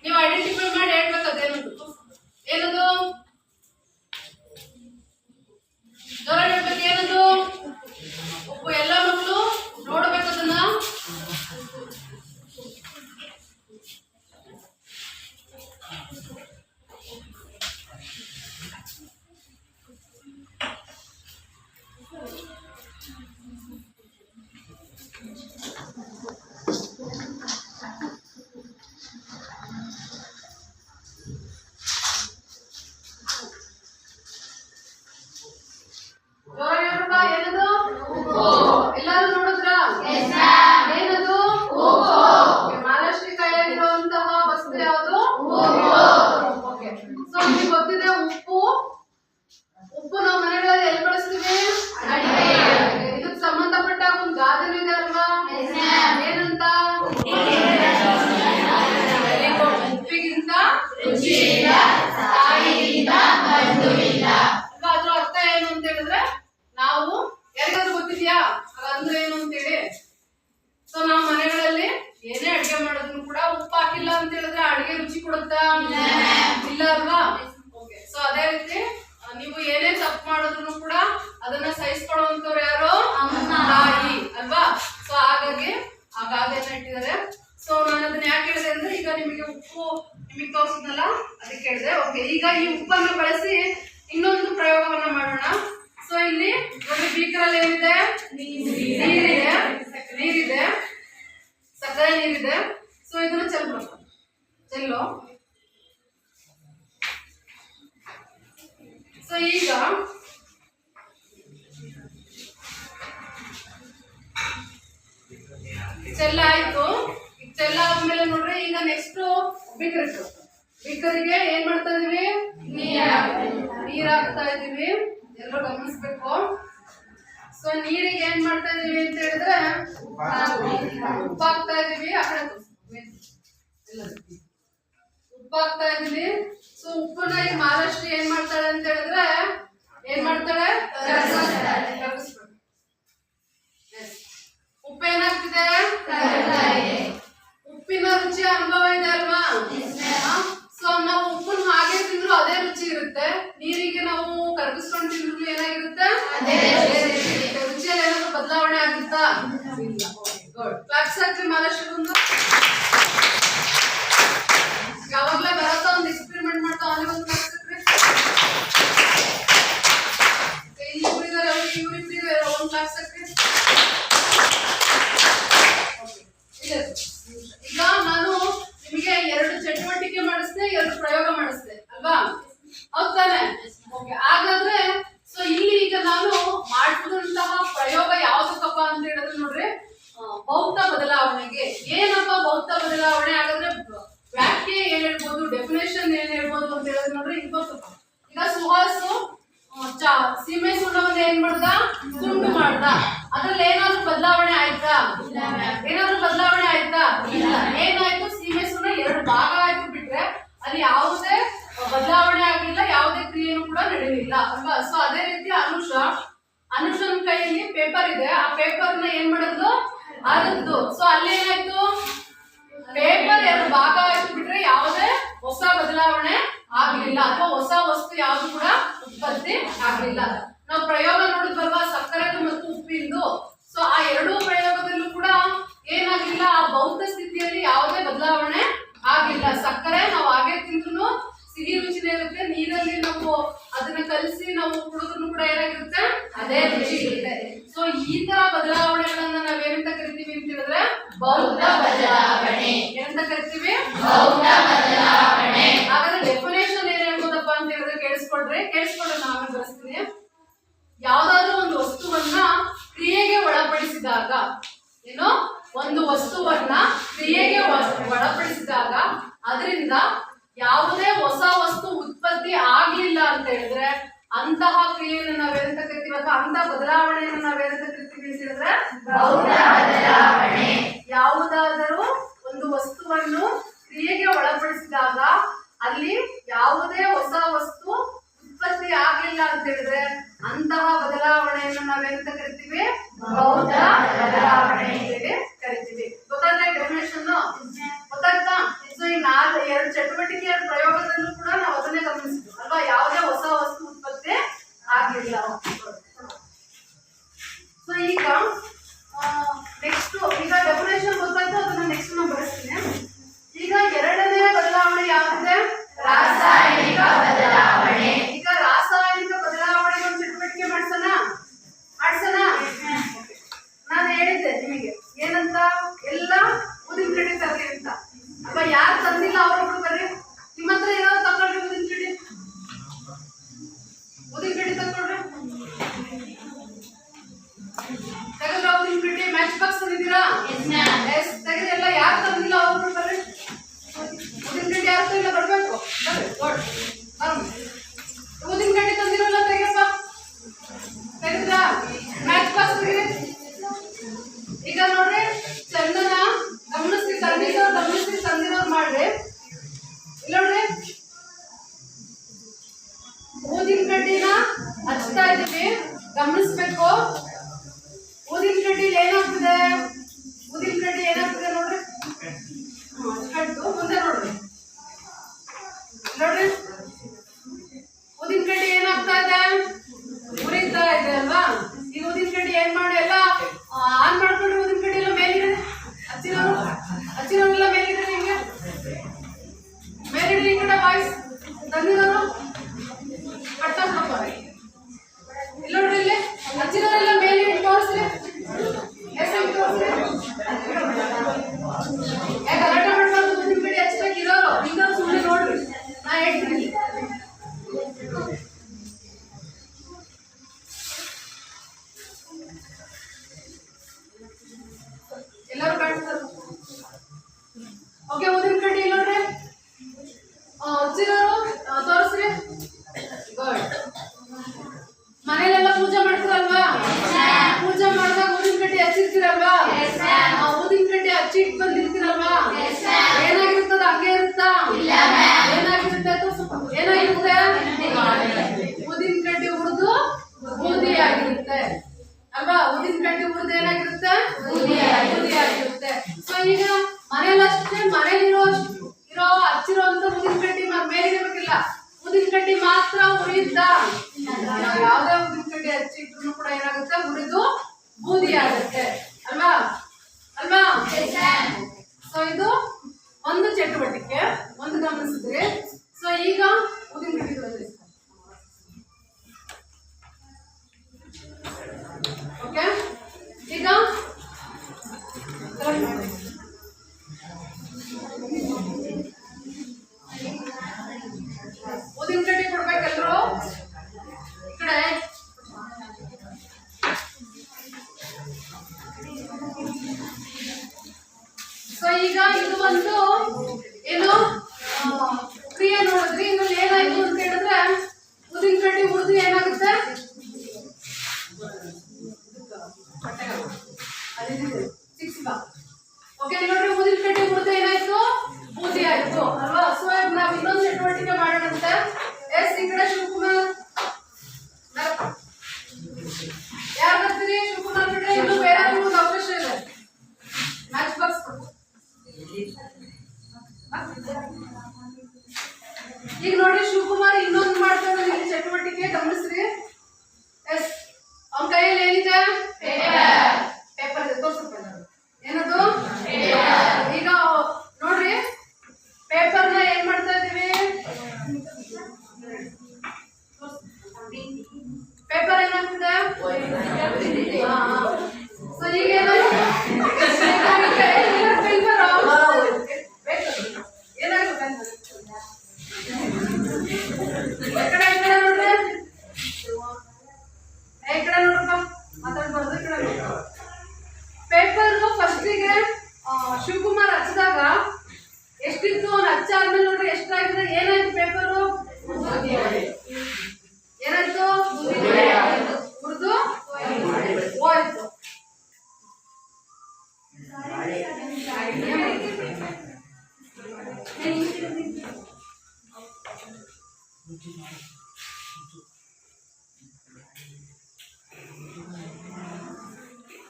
ನೀವು ಐಡೆಂಟಿಫೈ ಮಾಡಿ ಹೇಳ್ಬೇಕು ಅದೇನದು. ಏನದು ಜ್ವರ ಹೇಳ್ಬೇಕು. ಏನದು ಉಪ್ಪು. ಎಲ್ಲ ಮಕ್ಕಳು ನೋಡ್ಬೇಕು ಅದನ್ನ. ಏನದು ಎಲ್ಲಾರು ನೋಡಿದ್ರ? ಏನದು ಮಹಾಲಕ್ಷ್ಮಿ ಕೈಯಾಗಿರುವಂತಹ ವಸ್ತು ಯಾವುದು? ಸೊ ನಿಮಗೆ ಗೊತ್ತಿದೆ ಉಪ್ಪು ನಾವು ಮನೆಗಳಲ್ಲಿ ಎಲ್ಲಿ ಬಳಸ್ತೀವಿ? ಇದಕ್ಕೆ ಸಂಬಂಧಪಟ್ಟ ಒಂದು ಗಾದೆನೂ ಇದೆ ಅಲ್ವಾ? ಏನಂತ? ಉಪ್ಪಿಗಿಂತ ರುಚಿಯಿಲ್ಲ, ತಾಯಿಗಿಂತ ಬಂಧುವಿಲ್ಲ. ಅದ್ರ ಅರ್ಥ ಏನು ಅಂತ ಹೇಳಿದ್ರೆ ನಾವು ಯಾರಿಗಾದ್ರೂ ಗೊತ್ತಿದ್ಯಾ ಅಂದ್ರೆ ಏನು ಅಂತೇಳಿ? ಸೊ ನಾವು ಮನೆಗಳಲ್ಲಿ ಏನೇ ಅಡಿಗೆ ಮಾಡೋದನ್ನು ಕೂಡ ಉಪ್ಪು ಹಾಕಿಲ್ಲ ಅಂತ ಹೇಳಿದ್ರೆ ಅಡಿಗೆ ರುಚಿ ಕೊಡುತ್ತಾ? ಇಲ್ಲ ಅಲ್ವಾ? ಓಕೆ. ಸೊ ಅದೇ ರೀತಿ ನೀವು ಏನೇ ತಪ್ಪು ಮಾಡೋದನ್ನು ಕೂಡ ಅದನ್ನ ಸಹಿಸ್ಕೊಳ್ಳುವಂತವ್ರು ಯಾರು? ತಾಯಿ ಅಲ್ವಾ? ಸೊ ಹಾಗಾಗಿ ಆ ಗಾದೆಯನ್ನ ಇಟ್ಟಿದ್ದಾರೆ. ಸೊ ನಾನು ಅದನ್ನ ಯಾಕೆ ಹೇಳಿದೆ ಅಂದ್ರೆ ಈಗ ನಿಮಗೆ ಉಪ್ಪು ನಿಮಗೆ ತೋರಿಸಿದ್ನಲ್ಲ ಅದಕ್ಕೆ ಹೇಳಿದೆ. ಓಕೆ. ಈಗ ಈ ಉಪ್ಪನ್ನು ಬಳಸಿ ಇನ್ನೊಂದು ಪ್ರಯೋಗವನ್ನ ಮಾಡೋಣ. ಸೊ ಇಲ್ಲಿ ನೋಡಿ ಬೀಕರಲ್ಲಿ ಏನಿದೆ? ನೀರಿದೆ, ಸಕ್ಕರೆ ನೀರಿದೆ. ಸೊ ಇದನ್ನ ಚೆಲ್ಲೋ. ಸೊ ಈಗ ಚೆಲ್ಲಾಯ್ತು. ಚೆಲ್ಲಾದ್ಮೇಲೆ ನೋಡ್ರಿ ಈಗ ನೆಕ್ಸ್ಟ್ ಬೀಕರಿಗೆ ಏನ್ ಮಾಡ್ತಾ ಇದೀವಿ? ನೀರ್ ಹಾಕ್ತಾ ಇದೀವಿ. ಎಲ್ಲರೂ ಗಮನಿಸ್ಬೇಕು. ಸೊ ನೀರಿಗೆ ಏನ್ ಮಾಡ್ತಾ ಇದೀವಿ ಅಂತ ಹೇಳಿದ್ರೆ ಉಪ್ಪು ಹಾಕ್ತಾ ಇದೀವಿ. ಆ ಕಡೆ ಉಪ್ಪು ಹಾಕ್ತಾ ಇದೀವಿ. ಸೊ ಉಪ್ಪನ್ನ ಈ ಮಹಾಲಕ್ಷ್ಮಿ ಏನ್ ಮಾಡ್ತಾಳೆ ಅಂತ ಹೇಳಿದ್ರೆ ಏನ್ ಮಾಡ್ತಾಳೆ? ಉಪ್ಪು ಏನಾಗ್ತಿದೆ? ಉಪ್ಪಿನ ರುಚಿ ಅನುಭವ ಇದೆ ಅಲ್ವಾ? ಸೊ ನಾವು ಉಪ್ಪನ್ನು ಹಾಗೆ ತಿಂದ್ರು ಅದೇ ರುಚಿ ಇರುತ್ತೆ. ನೀರಿಗೆ ನಾವು ಕರಗಿಸ್ಕೊಂಡು ತಿಂದ್ರು ಏನಾಗಿರುತ್ತೆ? ರುಚಿಯಲ್ಲಿ ಏನಾದ್ರು ಬದಲಾವಣೆ ಆಗುತ್ತಾ? ಇಲ್ಲ. ಗುಡ್. ಕ್ಲಾಪ್ಸ್ ಹಾಕ್ರಿ ಮಹಾಲಕ್ಷ್ಮಿ. ಯಾವಾಗ್ಲೇ ಬರತ್ತಾ ಒಂದು ಎಕ್ಸ್ಪೆರಿಮೆಂಟ್ ಮಾಡ್ತಾ ಅವನಿಗೆ ಒಂದು ಕ್ಲಾಪ್ಸ್ ಹಾಕ್ರಿ. ಇವ್ರಿದ್ದಾರೆ ಇವ್ರಿದ್ದಾರೆ ಒಂದು ಕ್ಲಾಪ್ಸ್ ಹಾಕ್ರಿ. ಈಗ ನಾನು ನಿಮಗೆ 2 ಚಟುವಟಿಕೆ ಮಾಡಿಸ್ದೆ, 2 ಪ್ರಯೋಗ ಮಾಡಿಸ್ದೆ ಅಲ್ವಾ? ಹೌದಾನೆ? ಓಕೆ. ಹಾಗಾದ್ರೆ ಸೊ ಇಲ್ಲಿ ಈಗ ನಾನು ಮಾಡಿದಂತಹ ಪ್ರಯೋಗ ಯಾವ್ದಕ್ಕಪ್ಪ ಅಂತ ಹೇಳಿದ್ರೆ ನೋಡ್ರಿ ಭೌತ ಬದಲಾವಣೆಗೆ. ಏನಪ್ಪ ಭೌತ ಬದಲಾವಣೆ? ಹಾಗಾದ್ರೆ ವ್ಯಾಖ್ಯೆ ಏನ್ ಹೇಳ್ಬೋದು, ಡೆಫಿನೇಷನ್ ಏನ್ ಹೇಳ್ಬೋದು ಅಂತ ಹೇಳಿದ್ರೆ ನೋಡ್ರಿ ಇದು ಗೊತ್ತಪ್ಪ. ಈಗ ಸುಹಾಸು ಸೀಮೆ ಸುಣ್ಣವನ್ನ ಏನ್ ಮಾಡ್ದ? ತುಂಡು ಮಾಡ್ದ. ಅದ್ರಲ್ಲಿ ಏನಾದ್ರು ಬದಲಾವಣೆ ಆಯ್ತಾ? ಏನಾದ್ರು ಬದಲಾವಣೆ ಆಯ್ತಾ? ಇಲ್ಲ. ಏನಾಯ್ತು? ಸೀಮೆ ಸುಣ್ಣ 2 ಭಾಗ ಆಯ್ತು ಬಿಟ್ರೆ ಅಲ್ಲಿ ಯಾವುದೇ ಬದಲಾವಣೆ ಆಗಿಲ್ಲ, ಯಾವುದೇ ಕ್ರಿಯೆನೂ ಕೂಡ ನಡೆಯಲಿಲ್ಲ ಅಲ್ವಾ? ಸೊ ಅದೇ ರೀತಿ ಅನುಷನ್ ಕೈಯಲ್ಲಿ ಪೇಪರ್ ಇದೆ. ಆ ಪೇಪರ್ ನ ಏನ್ ಮಾಡೋದು? ಅರದ್ದು. ಸೊ ಅಲ್ಲಿ ಏನಾಯ್ತು? ಪೇಪರ್ 2 ಭಾಗ ಆಯ್ತು ಬಿಟ್ರೆ ಯಾವುದೇ ಹೊಸ ಬದಲಾವಣೆ ಆಗಲಿಲ್ಲ. ಆಗ್ಲಿಲ್ಲ. ನಾವು ಪ್ರಯೋಗ ನೋಡಿದ್ವಲ್ವಾ ಸಕ್ಕರೆದು ಮತ್ತು ಉಪ್ಪಿಂದು. ಸೊ ಆ ಎರಡೂ ಪ್ರಯೋಗದಲ್ಲೂ ಕೂಡ ಏನಾಗ್ಲಿಲ್ಲ, ಆ ಭೌತ ಸ್ಥಿತಿಯಲ್ಲಿ ಯಾವುದೇ ಬದಲಾವಣೆ ಆಗಿಲ್ಲ. ಸಕ್ಕರೆ ನಾವು ಹಾಗೆ ತಿಂದ್ರು ಸಿಹಿ ರುಚಿನೇ ಇರುತ್ತೆ, ನೀರಲ್ಲಿ ನಾವು ಅದನ್ನ ಕಲಸಿ ನಾವು ಕುಡಿದ್ರು ಕೂಡ ಏನಾಗಿರುತ್ತೆ, ಅದೇ ರುಚಿ ಇರುತ್ತೆ. ಸೊ ಈ ತರ ಬದಲಾವಣೆಗಳನ್ನ ನಾವೇನಂತ ಕರಿತೀವಿ ಅಂತ ಹೇಳಿದ್ರೆ ಭೌತ ಬದಲಾವಣೆ. ಏನಂತ ಕರಿತೀವಿ? ಭೌತ ಬದಲಾವಣೆ. ಹಾಗಾದ್ರೆ ಡೆಫಿನೇಷನ್ ಏನ್ ಹೇಳ್ಬೋದಪ್ಪ ಅಂತ ಹೇಳಿದ್ರೆ ಕೇಳಿಸ್ಕೊಂಡ್ರೆ ನಾನು ಬಳಸ್ತೀನಿ. ಯಾವ್ದಾದ್ರು ಒಂದು ವಸ್ತುವನ್ನ ಕ್ರಿಯೆಗೆ ಒಳಪಡಿಸಿದಾಗ, ಏನು ಒಂದು ವಸ್ತುವನ್ನ ಕ್ರಿಯೆಗೆ ಒಳಪಡಿಸಿದಾಗ ಅದರಿಂದ ಯಾವುದೇ ಹೊಸ ವಸ್ತು ಉತ್ಪತ್ತಿ ಆಗ್ಲಿಲ್ಲ ಅಂತ ಹೇಳಿದ್ರೆ ಅಂತಹ ಕ್ರಿಯೆಯನ್ನು ನಾವೇನಂತ ಕರಿತೀವಿ, ಅಥವಾ ಅಂತ ಬದಲಾವಣೆಯನ್ನು ನಾವೇನಂತ ಕರಿತೀವಿ ಅಂತ ಹೇಳಿದ್ರೆ ಭೌತ ಬದಲಾವಣೆ. ಯಾವುದಾದರೂ ಒಂದು ವಸ್ತುವನ್ನು ಕ್ರಿಯೆಗೆ ಒಳಪಡಿಸಿದಾಗ ಅಲ್ಲಿ ಯಾವುದೇ ಹೊಸ ವಸ್ತು ಉತ್ಪತ್ತಿ ಆಗ್ಲಿಲ್ಲ ಅಂತ ಹೇಳಿದ್ರೆ ಅಂತಹ ಬದಲಾವಣೆಯನ್ನು ನಾವೇನಂತ ಕರಿತೀವಿ, ಭೌತ ಬದಲಾವಣೆ ಅಂತೇಳಿ ಕರಿತೀವಿ. ಗೊತ್ತಾಯ್ತಾ ಡೆಫಿನೇಷನ್? ಗೊತ್ತಾಯ್ತಾ? ಸೊ ಈ ಎರಡು ಚಟುವಟಿಕೆ ಪ್ರಯೋಗದಲ್ಲೂ ಕೂಡ ನಾವು ಅದನ್ನೇ ಗಮನಿಸಿದ್ವಿ ಅಲ್ವಾ, ಯಾವುದೇ ಹೊಸ ವಸ್ತು ಉತ್ಪತ್ತಿ ಆಗ್ಲಿಲ್ಲ. ಸೊ ಈಗ ನೆಕ್ಸ್ಟ್, ಈಗ ಡೆಫಿನೇಷನ್ ಗೊತ್ತಾಯ್ತು, ಅದನ್ನ ನೆಕ್ಸ್ಟ್ ನಾವು ಬಳಸ್ತೀನಿ. ಈಗ ಎರಡನೇ ಬದಲಾವಣೆ ಯಾವುದಿದೆ? ರಾಸಾಯನಿಕ ಬದಲಾವಣೆ. ಈಗ ರಾಸಾಯನಿಕ ಬದಲಾವಣೆ ಒಂದು ಚಟುವಟಿಕೆ ಮಾಡ್ಸೋಣ. ನಾನು ಹೇಳಿದ್ದೆ ನಿಮಗೆ ಏನಂತ, ಎಲ್ಲ ಉದಿನ ಕಡ್ಡಿ ತರಲಿ ಅಂತ. ಅಪ್ಪ ಯಾರು ತಂದಿಲ್ಲ ಅವ್ರೊಬ್ರು ಬರ್ರಿ, ನಿಮ್ಮ ಹತ್ರ ಇರೋರು ತಗೊಳ್ರಿ. ಉದಿನ ಕಡ್ಡಿ ತಗೊಳ್ರಿ. ತೆಗೆದ್ರ ಉದಿನ ಕಡ್ಡಿ? ಮ್ಯಾಚ್ ಬಾಕ್ಸ್ ತಂದಿದ್ದೀರಾ? ತೆಗೆದ್ರೆ ಎಲ್ಲ ಯಾರು ತಂದಿಲ್ಲ ಅವ್ರೊಬ್ರು ಬರ್ರಿ. ಉದಿನ ಕಡ್ಡಿ ಯಾರು ತಂದಿಲ್ಲ ಬರ್ಬೇಕು. ಉದಿನ ಕಡ್ಡಿ ತಂದಿರೋಲ್ಲ ತೆಗೆಯಪ್ಪ. ತೆಗೆದ್ರ ಮ್ಯಾಚ್ ಬಾಕ್ಸ್ ತೆಗೀರಿ. ಈಗ ನೋಡ್ರಿ, ಚಂದನ ಗಮನಿಸಿ, ತಂದಿರೋರು ಮಾಡ್ರಿ. ಇಲ್ಲ ನೋಡ್ರಿ, ಊದಿನ ಕಡ್ಡಿನ ಹಚ್ತಾ ಇದೀವಿ, ಗಮನಿಸ್ಬೇಕು. ಊದಿನ ಕಡ್ಡಿಲಿ ಏನಾಗ್ತದೆ? ಊದಿನ ಕಡ್ಡಿ ಏನಾಗ್ತದೆ ನೋಡ್ರಿ, ಕಟ್ಟು ಮುಂದೆ ನೋಡ್ರಿ. ನೋಡ್ರಿ, ಊದಿನ ಕಡ್ಡಿ ಏನಾಗ್ತಾ ಇದೆ? ಉರಿತಾ ಇದೆ ಅಲ್ವಾ? ಈ ಊದಿನ ಕಡ್ಡಿ ಏನ್ ಮಾಡಿ ಎಲ್ಲ ಆನ್ ಮಾಡ್ಕೊಂಡ್ರೆ ಊದಿನ ಕಡ್ಡಿ ಎಲ್ಲ ಮೇಲಿದೆ. ಹಚ್ಚಿರೋರೆಲ್ಲ ಮೇಲಿದೆ. ನಿಮ್ಗೆ ಮೇಲಿಡ್ರಿ. ಈ ಕಡೆ ವಾಯ್ಸ್ ತಂದಿರೋರು ಕಟ್ಟಾಕ್ತಾರೆ. ಇಲ್ಲ ನೋಡ್ರಿ, ಇಲ್ಲಿ ಹಚ್ಚಿರೋರೆಲ್ಲ ಮೇಲೆ ತೋರಿಸ್ರಿ. ತೋರಿಸ್ರಿ. ಯಾಕೆ ಗಲಾಟೆ ಮಾಡ್ಬಾರ್ದು? ಊದಿನ ಕಡ್ಡಿ ಹಚ್ಚಾಕಿರೋರು ಇನ್ನೊಂದು ಸುಮ್ಮನೆ ನೋಡ್ರಿ, ನಾ ಹೇಳ್ತೀನಿ. ಎಲ್ಲರೂ ಕಾಣಿಸ್ತಾರೆ? ಓಕೆ, ಊದಿನ ಕಡ್ಡಿ ನೋಡ್ರಿ, ಹಚ್ಚಿರೋರು ತೋರಿಸ್ರಿ. ಗುಡ್. ಮನೇಲೆಲ್ಲ ಪೂಜೆ ಮಾಡ್ತೀರಲ್ವಾ? ಪೂಜೆ ಮಾಡಿದಾಗ ಊದಿನ ಕಡ್ಡಿ ಹಚ್ಚಿರ್ತೀರಲ್ವಾ? ಊದಿನ ಕಡ್ಡಿ ಹಚ್ಚಿಟ್ಟು ಬಂದಿರ್ತೀರಲ್ವಾ? ಏನಾಗಿರ್ತದ? ಹಂಗೆ ಇರುತ್ತಾ? ಏನಾಗಿರುತ್ತೆ? ಏನಾಗಿರುತ್ತೆ? ಊದಿನ ಕಡ್ಡಿ ಉರಿದು ಬೂದಿ ಆಗಿರುತ್ತೆ ಅಲ್ವಾ? ಊದಿನ ಕಡ್ಡಿ ಉರಿದು ಏನಾಗಿರುತ್ತೆ? ಬೂದಿ ಆಗಿರುತ್ತೆ. ಸೊ ಈಗ ಮನೇಲಷ್ಟೇ, ಮನೇಲಿರೋ ಹಚ್ಚಿರೋ ಅಂತ ಊದಿನ ಕಡ್ಡಿ ಮೇಲಿರಬೇಕಿಲ್ಲ. ಊದಿನ ಕಡ್ಡಿ ಮಾತ್ರ ಉರಿಯುತ್ತ. ಯಾವುದೇ ಊದಿನ ಕಡ್ಡಿ ಹಚ್ಚಿಟ್ರು ಕೂಡ ಏನಾಗುತ್ತೆ? ಉರಿದು ಬೂದಿ ಆಗುತ್ತೆ ಅಲ್ವಾ? ಸೊ ಇದು ಒಂದು ಚಟುವಟಿಕೆ, ಒಂದು ಗಮನಿಸಿದ್ರಿ. ಸೊ ಈಗ ಊದಿನ ಕಡ್ಡಿ ಓಕೆ. ಈಗ ಊದಿನ ಕಡ್ಡಿ ಕೊಡ್ಬೇಕಲ್ರು ಈ ಕಡೆ. ಸೊ ಈಗ ಇದು ಒಂದು ಏನು ಕ್ರಿಯೆ ನೋಡಿದ್ರಿ. ಇದ್ರಲ್ಲಿ ಏನಾಯ್ತು ಅಂತ ಹೇಳಿದ್ರೆ ಊದಿನ ಕಡ್ಡಿ ಉರಿದು ಏನಾಗುತ್ತೆ? ಓಕೆ, ನೋಡ್ರಿ, ಊದಿನ ಕಡ್ಡಿ ಉರಿದು ಏನಾಯ್ತು? ಬೂದಿ ಆಯ್ತು ಅಲ್ವಾ? ಸೊ ನಾವು ಇನ್ನೊಂದು ಚಟುವಟಿಕೆ ಮಾಡೋಣಂತೆ. ಎಸ್, ಈ ಕಡೆ ಶಿವಕುಮಾರ್ ಯಾರು ಬರ್ತೀರಿ? ಶಿವಕುಮಾರ್ ಬಿಟ್ರೆ ಇನ್ನು ಬೇರೆ ಒಂದು ಅವಕಾಶ ಇದೆ. ಮ್ಯಾಚ್ ಬಾಕ್ಸ್ ಈಗ ನೋಡಿ, ಶಿವಕುಮಾರ್ ಇನ್ನೊಂದು ಮಾಡ್ತಾರೆ ಇಲ್ಲಿ ಚಟುವಟಿಕೆ, ಗಮನಿಸ್ರಿ. ನೋಡ್ರಿ, ಈ ಕಡೆ ನೋಡ್ರಪ್ಪ, ಮಾತಾಡ್ಬಾರ್ದು. ಈ ಕಡೆ ನೋಡ್ರಿ. ಪೇಪರ್ ಫಸ್ಟಿಗೆ ಶಿವಕುಮಾರ್ ಹಚ್ಚಿದಾಗ ಎಷ್ಟಿತ್ತು, ಅವ್ನು ಹಚ್ಚಾದ್ಮೇಲೆ ನೋಡ್ರಿ ಎಷ್ಟಾಗಿದೆ, ಏನಾಯ್ತು ಪೇಪರು, ಏನಾಯ್ತು, ಹುರಿದು ಹೋಯ್ತು.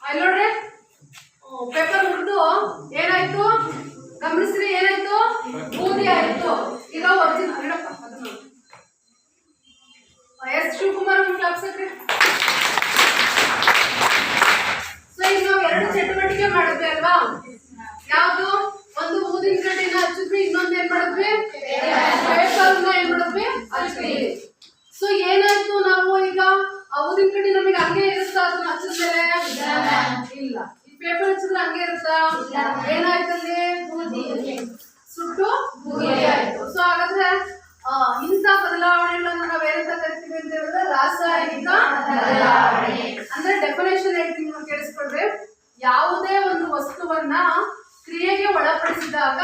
ಅಲ್ಲಿ ನೋಡ್ರಿ ಪೇಪರ್ ಹುರಿದು ಏನಾಯ್ತು, ಗಮನಿಸ್ರಿ, ಏನಾಯ್ತು, ಬೂದಿ ಆಯ್ತು. ಈಗ ಒರಿಜಿನಲ್ ಇಡಪ್ಪ ಅದನ್ನ. ಎಸ್ ಶಿವಕುಮಾರ್ ಕ್ಲಾಸ್ ಹಾಕ್ರಿ. ಸೊ ಈಗ ನಾವು ಎರಡು ಚಟುವಟಿಕೆ ಮಾಡಿದ್ವಿ ಅಲ್ವಾ, ಯಾವ್ದು, ಒಂದು ಊದಿನ ಕಡ್ಡಿನ ಹಚ್ಚಿದ್ವಿ, ಇನ್ನೊಂದು ಏನ್ ಮಾಡಿದ್ವಿ, ಪೇಪರ್ನ ಏನ್ ಮಾಡಿದ್ವಿ ಹಚ್ಚಿದ್ವಿ. ಸೊ ಏನಾಯ್ತು, ನಾವು ಈಗ ಆ ಊದಿನ ಕಡ್ಡಿ ನಮಗೆ ಹಂಗೆ ಇರುತ್ತಾ ಅದನ್ನ ಹಚ್ಚಿದ್ಮೇಲೆ, ಇಲ್ಲ. ಈ ಪೇಪರ್ ಹಚ್ಚಿದ್ರೆ ಹಂಗೆ ಇರುತ್ತಾ, ಏನಾಯ್ತಲ್ಲಿ, ಸುಟ್ಟು ಬೂದಿ ಆಯ್ತು. ಸೊ ಹಾಗಾದ್ರೆ ಇಂಥ ಬದಲಾವಣೆಗಳನ್ನು ನಾವು ಏನಂತ ಕರಿತೀವಿ ಅಂತ ಹೇಳಿದ್ರೆ ರಾಸಾಯನಿಕ ಬದಲಾವಣೆ. ಅಂದ್ರೆ ಡೆಫಿನೇಷನ್ ಹೇಳ್ತೀನಿ, ನೀವು ಕೇಳಿಸ್ಕೊಳ್ರಿ. ಯಾವುದೇ ಒಂದು ವಸ್ತುವನ್ನ ಕ್ರಿಯೆಗೆ ಒಳಪಡಿಸಿದಾಗ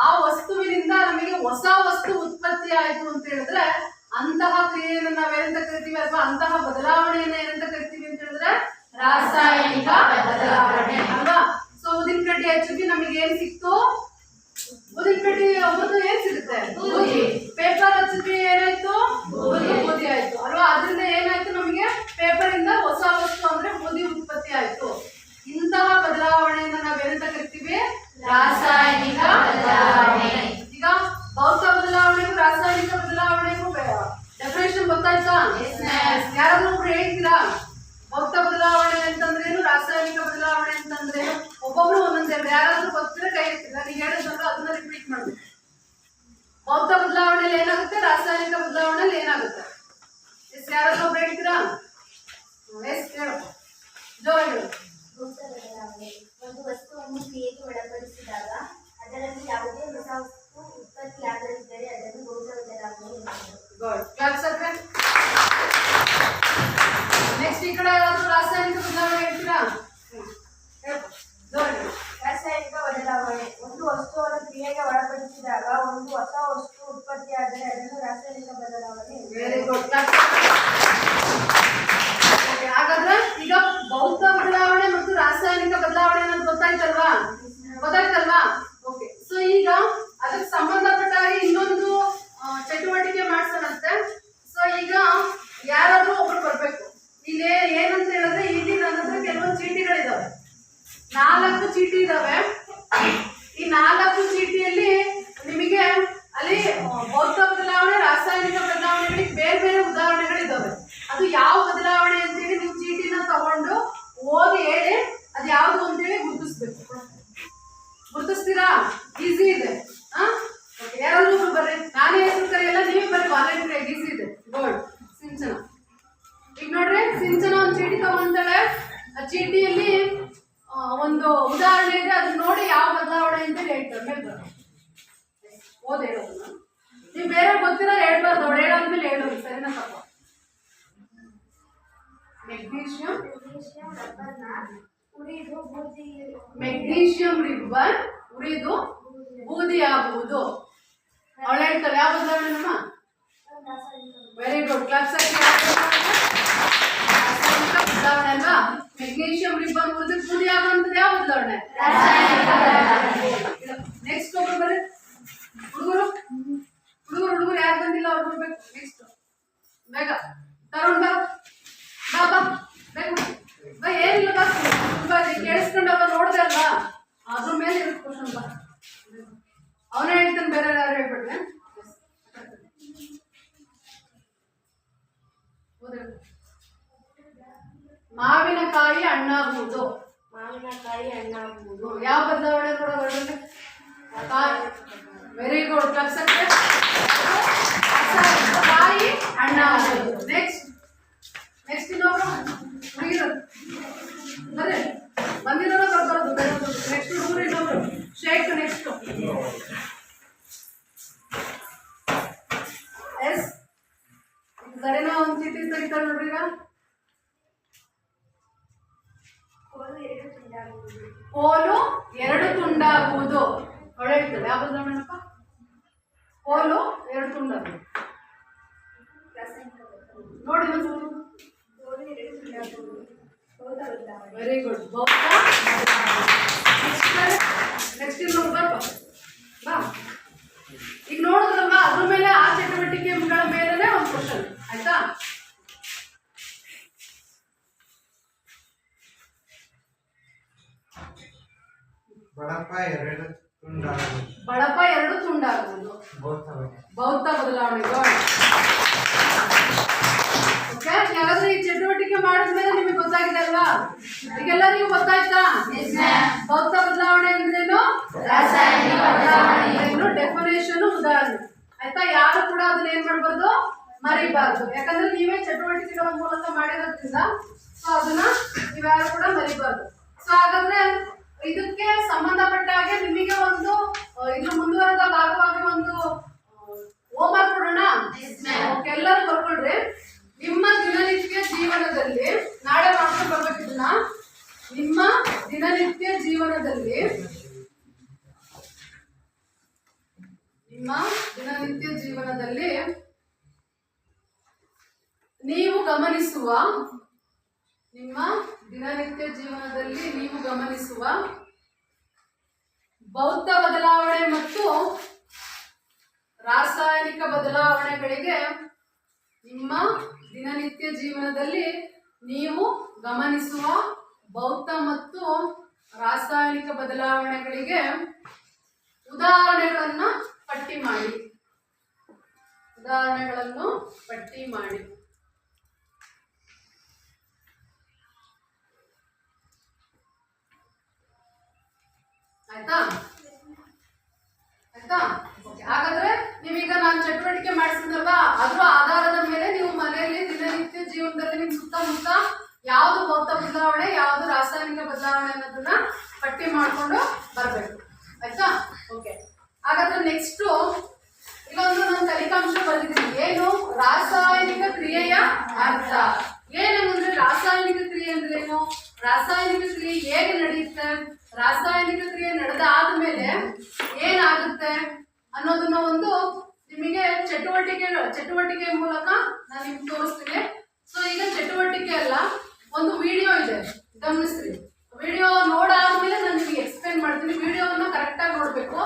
ಆ ವಸ್ತುವಿನಿಂದ ನಮಗೆ ಹೊಸ ವಸ್ತು ಉತ್ಪತ್ತಿ ಆಯ್ತು ಅಂತ ಹೇಳಿದ್ರೆ ಅಂತಹ ಕ್ರಿಯೆಯನ್ನು ನಾವೇನಂತ ಕರಿತೀವಿ, ಅಥವಾ ಅಂತಹ ಬದಲಾವಣೆಯನ್ನ ಏನಂತ ಕರಿತೀವಿ ಅಂತ ಹೇಳಿದ್ರೆ ರಾಸಾಯನಿಕ ಬದಲಾವಣೆ ಅಲ್ವಾ. ಸೊ ಊದಿನ ಕಡ್ಡಿ ಹಚ್ಚಿದ್ವಿ, ನಮಗೆ ಏನ್ ಸಿಕ್ತು, ಊದಿನ ಕಡ್ಡಿ ಹುರಿದು ಏನ್ ಸಿಗುತ್ತೆ, ಬೂದಿ. ಪೇಪರ್ ಹಚ್ಚಿದ್ವಿ, ಏನಾಯ್ತು, ಬೂದಿ ಆಯ್ತು ಅಲ್ವಾ. ಅದರಿಂದ ಏನಾಯ್ತು, ನಮಗೆ ಪೇಪರ್ ಇಂದ ಹೊಸ ವಸ್ತು ಅಂದ್ರೆ ಬೂದಿ ಉತ್ಪತ್ತಿ ಆಯ್ತು. ಇಂತಹ ಬದಲಾವಣೆಯನ್ನ ನಾವೇನಂತ ಕರಿತೀವಿ, ರಾಸಾಯನಿಕ ಬದಲಾವಣೆ. ಈಗ ಭೌತ ಬದಲಾವಣೆಗೂ ರಾಸಾಯನಿಕ ಬದಲಾವಣೆಗೂ ಡೆಫಿನೇಷನ್ ಗೊತ್ತಾಯ್ತಾ? ಯಾರಾದ್ರೂ ಒಬ್ರು ಹೇಳ್ತೀರಾ ಭೌತ ಬದಲಾವಣೆ ಅಂತಂದ್ರೇನು, ರಾಸಾಯನಿಕ ಬದಲಾವಣೆ ಅಂತಂದ್ರೇನು? ಒಬ್ಬೊಬ್ರು ಒಂದೊಂದು ಹೇಳಿ, ಯಾರಾದ್ರೂ ಗೊತ್ತಿದ್ರೆ ಕೈ ಎತ್ತಿಲ್ಲ. ನೀವು ಹೇಳಿದ್ರೆ ಅದನ್ನ ರಿಪೀಟ್ ಮಾಡ್ಬೇಕು. ಭೌತ ಬದಲಾವಣೆಯಲ್ಲಿ ಏನಾಗುತ್ತೆ, ರಾಸಾಯನಿಕ ಬದಲಾವಣೆಯಲ್ಲಿ ಏನಾಗುತ್ತೆ? ಎಸ್ ಯಾರಾದ್ರೂ ಒಬ್ರು ಹೇಳ್ತೀರಾ? ಎಸ್ ಹೇಳಪ್ಪ, ಜೋರಾಗಿ ಹೇಳು. ಭೌತ ಬದಲಾವಣೆ ಒಂದು ವಸ್ತುವನ್ನು ಕ್ರಿಯೆಗೆ ಒಳಪಡಿಸಿದಾಗ ಅದರಲ್ಲಿ ಯಾವುದೇ ಹೊಸ ವಸ್ತು ಉತ್ಪತ್ತಿಯಾಗದಿದ್ದರೆ ಅದನ್ನು ಭೌತ ಬದಲಾವಣೆ ಎನ್ನುವುದು. ಗುಡ್, ಕ್ಲಾಪ್ಸ್ ಹಾಕ್ರಿ. ನೆಕ್ಸ್ಟ್ ಈ ಕಡೆ ಯಾರಾದ್ರೂ ರಾಸಾಯನಿಕ ಬದಲಾವಣೆ ಹೇಳ್ತೀರಾ? ಹೇಳಪ್ಪ, ಜೋರಾಗಿ ಹೇಳು. ರಾಸಾಯನಿಕ ಬದಲಾವಣೆ ಒಂದು ವಸ್ತುವನ್ನು ಕ್ರಿಯೆಗೆ ಒಳಪಡಿಸಿದಾಗ ಒಂದು ಹೊಸ ವಸ್ತು ಉತ್ಪತ್ತಿಯಾದರೆ ಅದನ್ನು ರಾಸಾಯನಿಕ ಬದಲಾವಣೆ. Very good. ಹಾಗಾದ್ರೆ ಈಗ ಭೌತ ಬದಲಾವಣೆ ಮತ್ತು ರಾಸಾಯನಿಕ ಬದಲಾವಣೆ ಅನ್ನೋದು ಗೊತ್ತಾಯ್ತಲ್ವಾ? ಓಕೆ. ಸೊ ಈಗ ಅದಕ್ಕೆ ಸಂಬಂಧಪಟ್ಟ ಹಾಗೆ ಇನ್ನೊಂದು ಚಟುವಟಿಕೆ ಮಾಡ್ಸೋಣಂತೆ. ಸೊ ಈಗ ಯಾರಾದ್ರೂ ಒಬ್ರು ಬರ್ಬೇಕು. ಇಲ್ಲಿ ಏನಂತ ಹೇಳಿದ್ರೆ, ಇಲ್ಲಿ ನನ್ನ ಹತ್ರ ಕೆಲವೊಂದು ಚೀಟಿಗಳಿದಾವೆ, 4 ಚೀಟಿ ಇದಾವೆ. ಈ 4 ಚೀಟಿಯಲ್ಲಿ ನಿಮಗೆ ಅಲ್ಲಿ ಭೌತ ಬದಲಾವಣೆ, ರಾಸಾಯನಿಕ ಬದಲಾವಣೆಗಳಿಗೆ ಬೇರೆ ಬೇರೆ ಉದಾಹರಣೆಗಳಿದಾವೆ. ಅದು ಯಾವ ಬದಲಾವಣೆ ಅಂತೇಳಿ ನೀವು ಚೀಟಿನ ತಗೊಂಡು ಓದಿ ಹೇಳಿ ಅದು ಯಾವುದು ಅಂತೇಳಿ ಗುರುತಿಸ್ಬೇಕು. ಗುರುತಿಸ್ತೀರಾ? ಈಸಿ ಇದೆ. ಯಾರಾದ್ರೂ ಬರ್ರಿ, ನಾನೇ ಹೆಸರು ಕರೆಯಲ್ಲ, ನೀವೇ ಬರ್ರಿ, ವಾಲಂಟಿಯರ್. ಈಸಿ ಇದೆ. ಗುಡ್. ಸಿಂಚನ, ಈಗ ನೋಡ್ರಿ, ಸಿಂಚನ ಒಂದು ಚೀಟಿ ತಗೊಂತಾಳೆ. ಆ ಚೀಟಿಯಲ್ಲಿ ಒಂದು ಉದಾಹರಣೆ ಇದೆ, ಅದನ್ನ ನೋಡಿ ಯಾವ ಬದಲಾವಣೆ ಅಂತ ಹೇಳ್ತಾರೆ. ಓದ್ ಹೇಳೋದನ್ನ ನೀವು ಬೇರೆ ಗೊತ್ತಿರೋ ಹೇಳ್ಬಾರ್ದು, ಅವ್ರು ಹೇಳೋದ್ಮೇಲೆ ಹೇಳೋದು. ಸರಿನಾ ತಪ್ಪ? ಮೆಗ್ನೀಷಿಯಂ ರಿಬ್ಬನ್ ಉರಿದು ಬೂದಿ ಆಗುವುದು. ಅವಳು ಹೇಳ್ತಾಳೆ ಯಾವ ಬದಲಾವಣೆ ನಮ್ಮ? Very good. ಕ್ಲಾಪ್ಸ್ ಆಗಿ. ರಾಸಾಯನಿಕ ಬದಲಾವಣೆ ಅಲ್ವಾ? ಮೆಗ್ನೀಷಿಯಂ ರಿಬ್ಬನ್ ಉರಿದು ಬೂದಿ ಆಗುವಂಥದ್ದು ಯಾವ ಬದಲಾವಣೆ? ನೆಕ್ಸ್ಟ್ ಒಬ್ರು ಬರ್ರಿ. ಹುಡುಗರು ಯಾರು ಬಂದಿಲ್ಲ ಅವ್ರು ಬರ್ಬೇಕು. ನೆಕ್ಸ್ಟ್ ಬೇಗ ತರುಣ್ ಬಾ ಬಾ ಬೇಗ ಬಾ. ಏನಿಲ್ಲ ಬಾ, ತುಂಬಾ ಕೇಳಿಸ್ಕೊಂಡು ಅವ ನೋಡ್ದೆ ಅಲ್ವಾ, ಅದ್ರ ಮೇಲೆ ಇರುತ್ತೆ ಕ್ವಶನ್. ಬಾ, ಅವನೇ ಹೇಳ್ತಾನೆ, ಬೇರೆ ಯಾರು ಹೇಳ್ಬಿಟ್ರೆ. ಮಾವಿನಕಾಯಿ ಹಣ್ಣಾಗುವುದು. ಮಾವಿನಕಾಯಿ ಹಣ್ಣಾಗುವುದು ಯಾವ ಬದಲಾವಣೆ ನೋಡೋದು? Very good. ಕಾಯಿ ಹಣ್ಣಾಗುವುದು. ನೆಕ್ಸ್ಟ್ ಇನ್ನೊಬ್ರು ಹುಡುಗಿರು ಬರ್ರಿ, ಬಂದಿರೋದು ಬರ್ಬಾರ್ದು. ನೆಕ್ಸ್ಟ್ ಹುಡುಗರು ಇನ್ನೊಬ್ರು ಶೇಖ್. ನೆಕ್ಸ್ಟ್ ಸರಿನಾ? ಒಂದು ಚೀಟಿ ತೆಗಿತಾರೆ ನೋಡ್ರಿ ಈಗ. ಕೋಲು ಎರಡು ತುಂಡಾಗುವುದು. ಒಳ್ಳೆ ಹೇಳ್ತದೆ ಯಾವ ಬದಲಾವಣೆಪ್ಪ? ಕೋಲು ಎರಡು ತುಂಡಾಗುವುದು. ನೋಡಿ ವೆರಿ ಗುಡ್. ನೆಕ್ಸ್ಟ್ ಬಾ. ಈಗ ನೋಡಿದ್ರಲ್ವಾ, ಅದ್ರ ಮೇಲೆ ಆ ಚಟುವಟಿಕೆಗಳ ಮೇಲೆ ಒಂದು ಕ್ವಶನ್. ಆಯ್ತಾ? ಬಳಪ ಎರಡು ತುಂಡಾಗುವುದು. ಬಳಪ ಎರಡು ತುಂಡಾಗುವುದು. ಭೌತ ಬದಲಾವಣೆಗಳು. ಓಕೆ, ಯಾರಾದ್ರೂ ಈ ಚಟುವಟಿಕೆ ಮಾಡಿದ್ಮೇಲೆ ನಿಮಗೆ ಗೊತ್ತಾಗಿದೆ ಅಲ್ವಾ? ಈಗೆಲ್ಲರಿಗೂ ಗೊತ್ತಾಯ್ತಾ? ಭೌತ ಬದಲಾವಣೆ ಅಂದ್ರೇನು? ರಾಸಾಯನಿಕ ಬದಲಾವಣೆ. ಡೆಫಿನೇಷನ್, ಉದಾಹರಣೆ. ಆಯ್ತಾ? ಯಾರು ಕೂಡ ಅದನ್ನ ಏನ್ ಮಾಡ್ಬಾರ್ದು, ಮರಿಬಾರ್ದು. ಯಾಕಂದ್ರೆ ನೀವೇ ಚಟುವಟಿಕೆಗಳ ಮೂಲಕ ಮಾಡಿರೋದ್ರಿಂದ ಸೊ ಅದನ್ನ ನೀವ್ಯಾರು ಕೂಡ ಮರಿಬಾರ್ದು. ಸೊ ಹಾಗಾದ್ರೆ ಇದಕ್ಕೆ ಸಂಬಂಧಪಟ್ಟ ಹಾಗೆ ನಿಮಗೆ ಒಂದು ಇದ್ರ ಮುಂದುವರೆದ ಭಾಗವಾಗಿ ಒಂದು ಹೋಮ್ವರ್ಕ್ ಕೊಡೋಣ. ಎಲ್ಲರೂ ಬರ್ಕೊಳ್ರಿ. ನಿಮ್ಮ ದಿನನಿತ್ಯ ಜೀವನದಲ್ಲಿ ನಾಳೆ ಮಾಡ್ಕೊಂಡು ಬರ್ಬೇಕು ಇದನ್ನ. ನಿಮ್ಮ ದಿನನಿತ್ಯ ಜೀವನದಲ್ಲಿ ನೀವು ಗಮನಿಸುವ ಭೌತ ಬದಲಾವಣೆ ಮತ್ತು ರಾಸಾಯನಿಕ ಬದಲಾವಣೆಗಳಿಗೆ ನಿಮ್ಮ ದಿನನಿತ್ಯ ಜೀವನದಲ್ಲಿ ನೀವು ಗಮನಿಸುವ ಭೌತ ಮತ್ತು ರಾಸಾಯನಿಕ ಬದಲಾವಣೆಗಳಿಗೆ ಉದಾಹರಣೆಗಳನ್ನು ಪಟ್ಟಿ ಮಾಡಿ. ಆಯ್ತಾ? ಹಾಗಾದ್ರೆ ನೀವೀಗ ನಾನು ಚಟುವಟಿಕೆ ಮಾಡಿಸಿದ್ರಲ್ವಾ, ಅದ್ರ ಆಧಾರದ ಮೇಲೆ ನೀವು ಮನೆಯಲ್ಲಿ ದಿನನಿತ್ಯ ಜೀವನದಲ್ಲಿ ನಿಮ್ ಸುತ್ತಮುತ್ತ ಯಾವ್ದು ಭೌತ ಬದಲಾವಣೆ, ಯಾವ್ದು ರಾಸಾಯನಿಕ ಬದಲಾವಣೆ ಅನ್ನೋದನ್ನ ಪಟ್ಟಿ ಮಾಡ್ಕೊಂಡು ಬರ್ಬೇಕು. ಆಯ್ತಾ? ಓಕೆ, ಹಾಗಾದ್ರೆ ನೆಕ್ಸ್ಟ್ ಇಲ್ಲೊಂದು ನಾನು ಕಲಿಕಾಂಶ ಬರೆದಿದ್ದೀನಿ. ಏನು? ರಾಸಾಯನಿಕ ಕ್ರಿಯೆಯ ಅರ್ಥ. ಏನಂದ್ರೆ ರಾಸಾಯನಿಕ ಕ್ರಿಯೆ ಅಂದ್ರೆ ಏನು? ರಾಸಾಯನಿಕ ಕ್ರಿಯೆ ಹೇಗೆ ನಡೆಯುತ್ತೆ, ರಾಸಾಯನಿಕ ಕ್ರಿಯೆ ನಡೆದಾದ್ಮೇಲೆ ಏನಾಗುತ್ತೆ ಅನ್ನೋದನ್ನ ಒಂದು ನಿಮಗೆ ಚಟುವಟಿಕೆ ಮೂಲಕ ನಾನು ನಿಮ್ಗೆ ತೋರಿಸ್ತೀನಿ. ಸೊ ಈಗ ಚಟುವಟಿಕೆ ಅಲ್ಲ, ಒಂದು ವಿಡಿಯೋ ಇದೆ, ಗಮನಿಸ್ರಿ. ವಿಡಿಯೋ ನೋಡಾದ್ಮೇಲೆ ನಾನು ನಿಮಗೆ ಎಕ್ಸ್ಪ್ಲೇನ್ ಮಾಡ್ತೀನಿ. ವಿಡಿಯೋವನ್ನ ಕರೆಕ್ಟಾಗಿ ನೋಡ್ಬೇಕು.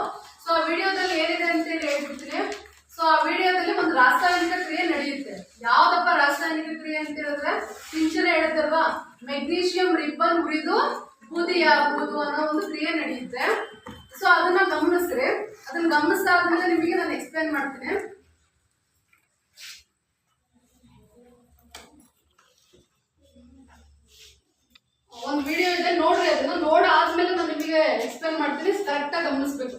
ಸೊ ಆ ವಿಡಿಯೋದಲ್ಲಿ ಏನಿದೆ ಅಂತ ಹೇಳಿ ಹೇಳ್ಬಿಡ್ತೀನಿ. ಸೊ ಆ ವಿಡಿಯೋದಲ್ಲಿ ಒಂದು ರಾಸಾಯನಿಕ ಕ್ರಿಯೆ ನಡೆಯುತ್ತೆ. ಯಾವ್ದಪ್ಪ ರಾಸಾಯನಿಕ ಕ್ರಿಯೆ ಅಂತ ಹೇಳಿದ್ರೆ, ಸಿಂಚನೆ ಹೇಳಿದಲ್ವಾ, ಮೆಗ್ನೀಷಿಯಂ ರಿಬ್ಬನ್ ಉರಿದು ಬೂದಿಯಾಗುವುದು ಅನ್ನೋ ಒಂದು ಕ್ರಿಯೆ ನಡೆಯುತ್ತೆ. ಸೊ ಅದನ್ನ ಗಮನಿಸ್ರಿ. ಅದನ್ನ ಗಮನಿಸಾದ್ಮೇಲೆ ನಿಮಗೆ ನಾನು ಎಕ್ಸ್ಪ್ಲೇನ್ ಮಾಡ್ತೀನಿ. ಒಂದು ವಿಡಿಯೋ ಇದೆ, ನೋಡ್ರಿ. ಅದನ್ನ ನೋಡಾದ್ಮೇಲೆ ನಾನು ನಿಮಗೆ ಎಕ್ಸ್ಪ್ಲೇನ್ ಮಾಡ್ತೀನಿ. ಕರೆಕ್ಟಾಗಿ ಗಮನಿಸ್ಬೇಕು.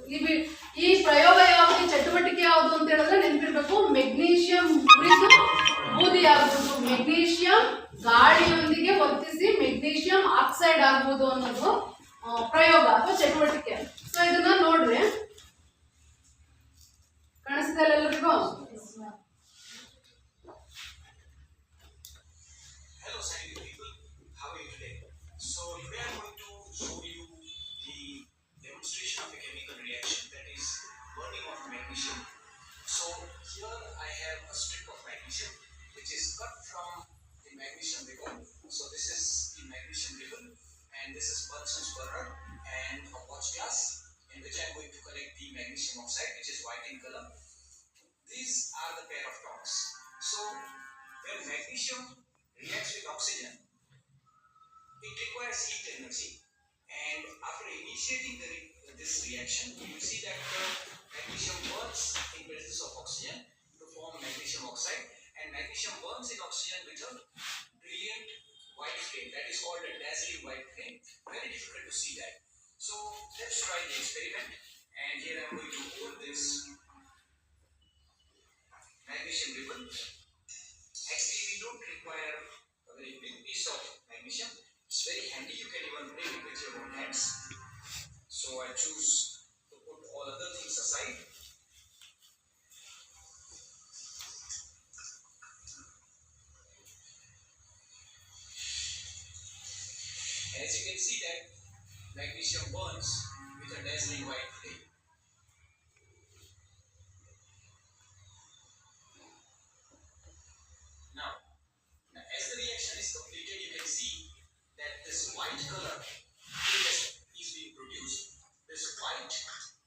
ಈ ಪ್ರಯೋಗ ಯಾವುದು, ಚಟುವಟಿಕೆ ಯಾವುದು ಅಂತ ಹೇಳಿದ್ರೆ ನೆನಪಿರ್ಬೇಕು. ಮೆಗ್ನೀಷಿಯಂ ಉರಿದು ಬೂದಿಯಾಗುವುದು, ಮೆಗ್ನೀಷಿಯಂ ಗಾಳಿಯೊಂದಿಗೆ ವರ್ತಿಸಿ ಮೆಗ್ನೀಷಿಯಂ ಆಕ್ಸೈಡ್ ಆಗುವುದು ಅನ್ನೋದು ಪ್ರಯೋಗ ಅಥವಾ ಚಟುವಟಿಕೆ. ಸೊ ಇದನ್ನ ನೋಡ್ರಿ, ಕಾಣಿಸ್ತಾ ಇಲ್ಲ ಎಲ್ಲರಿಗೂ? Hello scientific people, how are you today? So today I'm going to show you the demonstration of a chemical reaction, that is burning of magnesium. So here I have a strip of magnesium which is cut from the magnesium ribbon. So this is the magnesium ribbon and this is Bunsen's burner and a watch glass in which I'm going to collect the magnesium oxide, which is white in color. These are the pair of tongs. So when magnesium reacts with oxygen, it requires heat energy, and after initiating this reaction, you will see that the magnesium burns in presence of oxygen to form magnesium oxide, and magnesium burns in oxygen with a brilliant white flame, that is called a dazzling white flame. Very difficult to see that. So let's try the experiment, and here I am going to hold this magnesium ribbon. Actually, we don't require a very big piece of magnesium. It's very handy. You can even break it with your own hands. So I choose to put all other things aside. as you can see that magnesium burns with a dazzling white flame. Now, as the reaction is completed, you can see that this white color is being produced. This white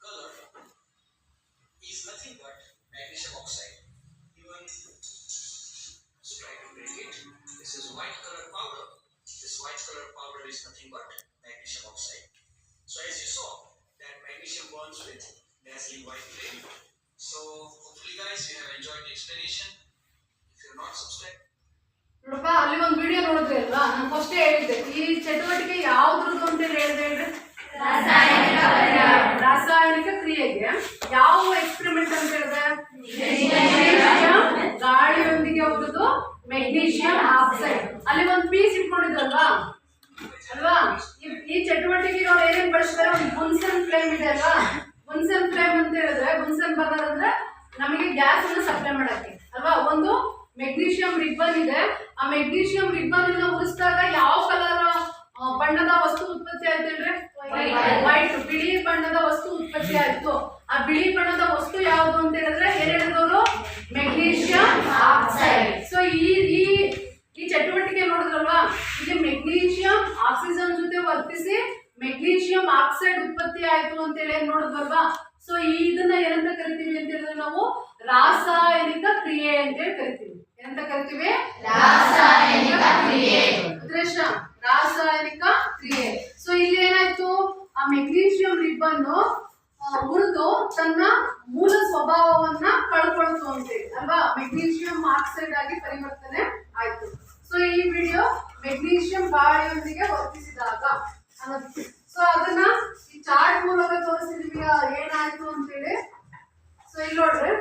color is nothing but magnesium oxide. Even so, try to drink it. This is white color powder. This white color powder is nothing but magnesium oxide. So as you saw, that magnesium burns with dazzling white flame. So hopefully guys, you have enjoyed the explanation. If you're not subscribed, ನೋಡಪ್ಪ ಅಲ್ಲಿ ಒಂದು ವಿಡಿಯೋ ನೋಡಿದ್ರಿ ಅಲ್ವಾ, ನಾನು ಫಸ್ಟ್ ಹೇಳಿದ್ದೆ ಈ ಚಟುವಟಿಕೆ ಯಾವ್ದ್ರದ್ದು ಅಂತ ಹೇಳಿದ್ರೆ ರಾಸಾಯನಿಕ ಕ್ರಿಯೆಗೆ ಯಾವ ಎಕ್ಸ್ಪೆರಿಮೆಂಟ್ ಅಂತ ಹೇಳಿದ್ರೆ ಗಾಳಿಯೊಂದಿಗೆ ಹೋಗುದು ಮೆಗ್ನೀಷಿಯಂ ಆಕ್ಸೈಡ್. ಅಲ್ಲಿ ಒಂದು ಪೀಸ್ ಇಟ್ಕೊಂಡಿದ್ರಲ್ವಾ ಅಲ್ವಾ, ಈ ಚಟುವಟಿಕೆಗೆ ಅವ್ರು ಏನೇನ್ ಬಳಸ್ತಾರೆ, ಒಂದು ಬುನ್ಸನ್ ಫ್ಲೇಮ್ ಇದೆ ಅಲ್ವಾ. ಬುನ್ಸನ್ ಫ್ಲೇಮ್ ಅಂತ ಹೇಳಿದ್ರೆ ಬುನ್ಸನ್ ಬರ್ನರ್ ಅಂದ್ರೆ ನಮಗೆ ಗ್ಯಾಸ್ ಅನ್ನು ಸಪ್ಲೈ ಮಾಡಕ್ಕೆ ಅಲ್ವಾ. ಒಂದು ಮೆಗ್ನೀಷಿಯಂ ರಿಬ್ಬನ್ ಇದೆ, ಆ ಮೆಗ್ನೀಷಿಯಂ ರಿಬ್ಬನ್ ಅನ್ನ ಉರಿಸಿದಾಗ ಯಾವ ಕಲರ್ ಬಣ್ಣದ ವಸ್ತು ಉತ್ಪತ್ತಿ ಆಯ್ತು ಹೇಳ್ರೆ, ವೈಟ್, ಬಿಳಿ ಬಣ್ಣದ ವಸ್ತು ಉತ್ಪತ್ತಿ ಆಯ್ತು. ಆ ಬಿಳಿ ಬಣ್ಣದ ವಸ್ತು ಯಾವುದು ಅಂತ ಹೇಳಿದ್ರೆ ಏನ್ ಹೇಳಿದವರು, ಮೆಗ್ನೀಷಿಯಂ ಆಕ್ಸೈಡ್. ಸೊ ಈ ಚಟುವಟಿಕೆ ನೋಡಿದ್ರಲ್ವಾ, ಇಲ್ಲಿ ಮೆಗ್ನೀಷಿಯಂ ಆಕ್ಸಿಜನ್ ಜೊತೆ ವರ್ತಿಸಿ ಮೆಗ್ನೀಷಿಯಂ ಆಕ್ಸೈಡ್ ಉತ್ಪತ್ತಿ ಆಯ್ತು ಅಂತ ಹೇಳಿ ನೋಡಿದ್ವಲ್ವಾ. ಸೊ ಇದನ್ನ ಏನಂತ ಕರಿತೀವಿ ಅಂತ ಹೇಳಿದ್ರೆ ನಾವು ರಾಸಾಯನಿಕ ಕ್ರಿಯೆ ಅಂತ ಹೇಳಿ ಕರಿತೀವಿ. ಏನಂತ ಕರಿತೀವಿ, ರಾಸಾಯನಿಕ ಕ್ರಿಯೆ. ರಾಸಾಯನಿಕ ಕ್ರಿಯೆ. ಸೊ ಇಲ್ಲಿ ಏನಾಯ್ತು, ಆ ಮೆಗ್ನೀಷಿಯಂ ರಿಬ್ಬನ್ ಉರಿದು ತನ್ನ ಮೂಲ ಸ್ವಭಾವವನ್ನ ಕಳ್ಕೊಳ್ತು ಅಂತೇಳಿ ಅಲ್ವಾ, ಮೆಗ್ನೀಷಿಯಂ ಆಕ್ಸೈಡ್ ಆಗಿ ಪರಿವರ್ತನೆ ಆಯ್ತು. ಸೊ ಈ ವಿಡಿಯೋ ಮೆಗ್ನೀಷಿಯಂ ಗಾಳಿಯೊಂದಿಗೆ ವರ್ತಿಸಿದಾಗ ಅನ್ನೋದು. ಸೊ ಅದನ್ನ ಈ ಚಾರ್ಟ್ ಮೂಲಕ ತೋರಿಸಿದೀವಿ ಏನಾಯ್ತು ಅಂತೇಳಿ. ಸೊ ಇಲ್ಲಿ ನೋಡ್ರಿ,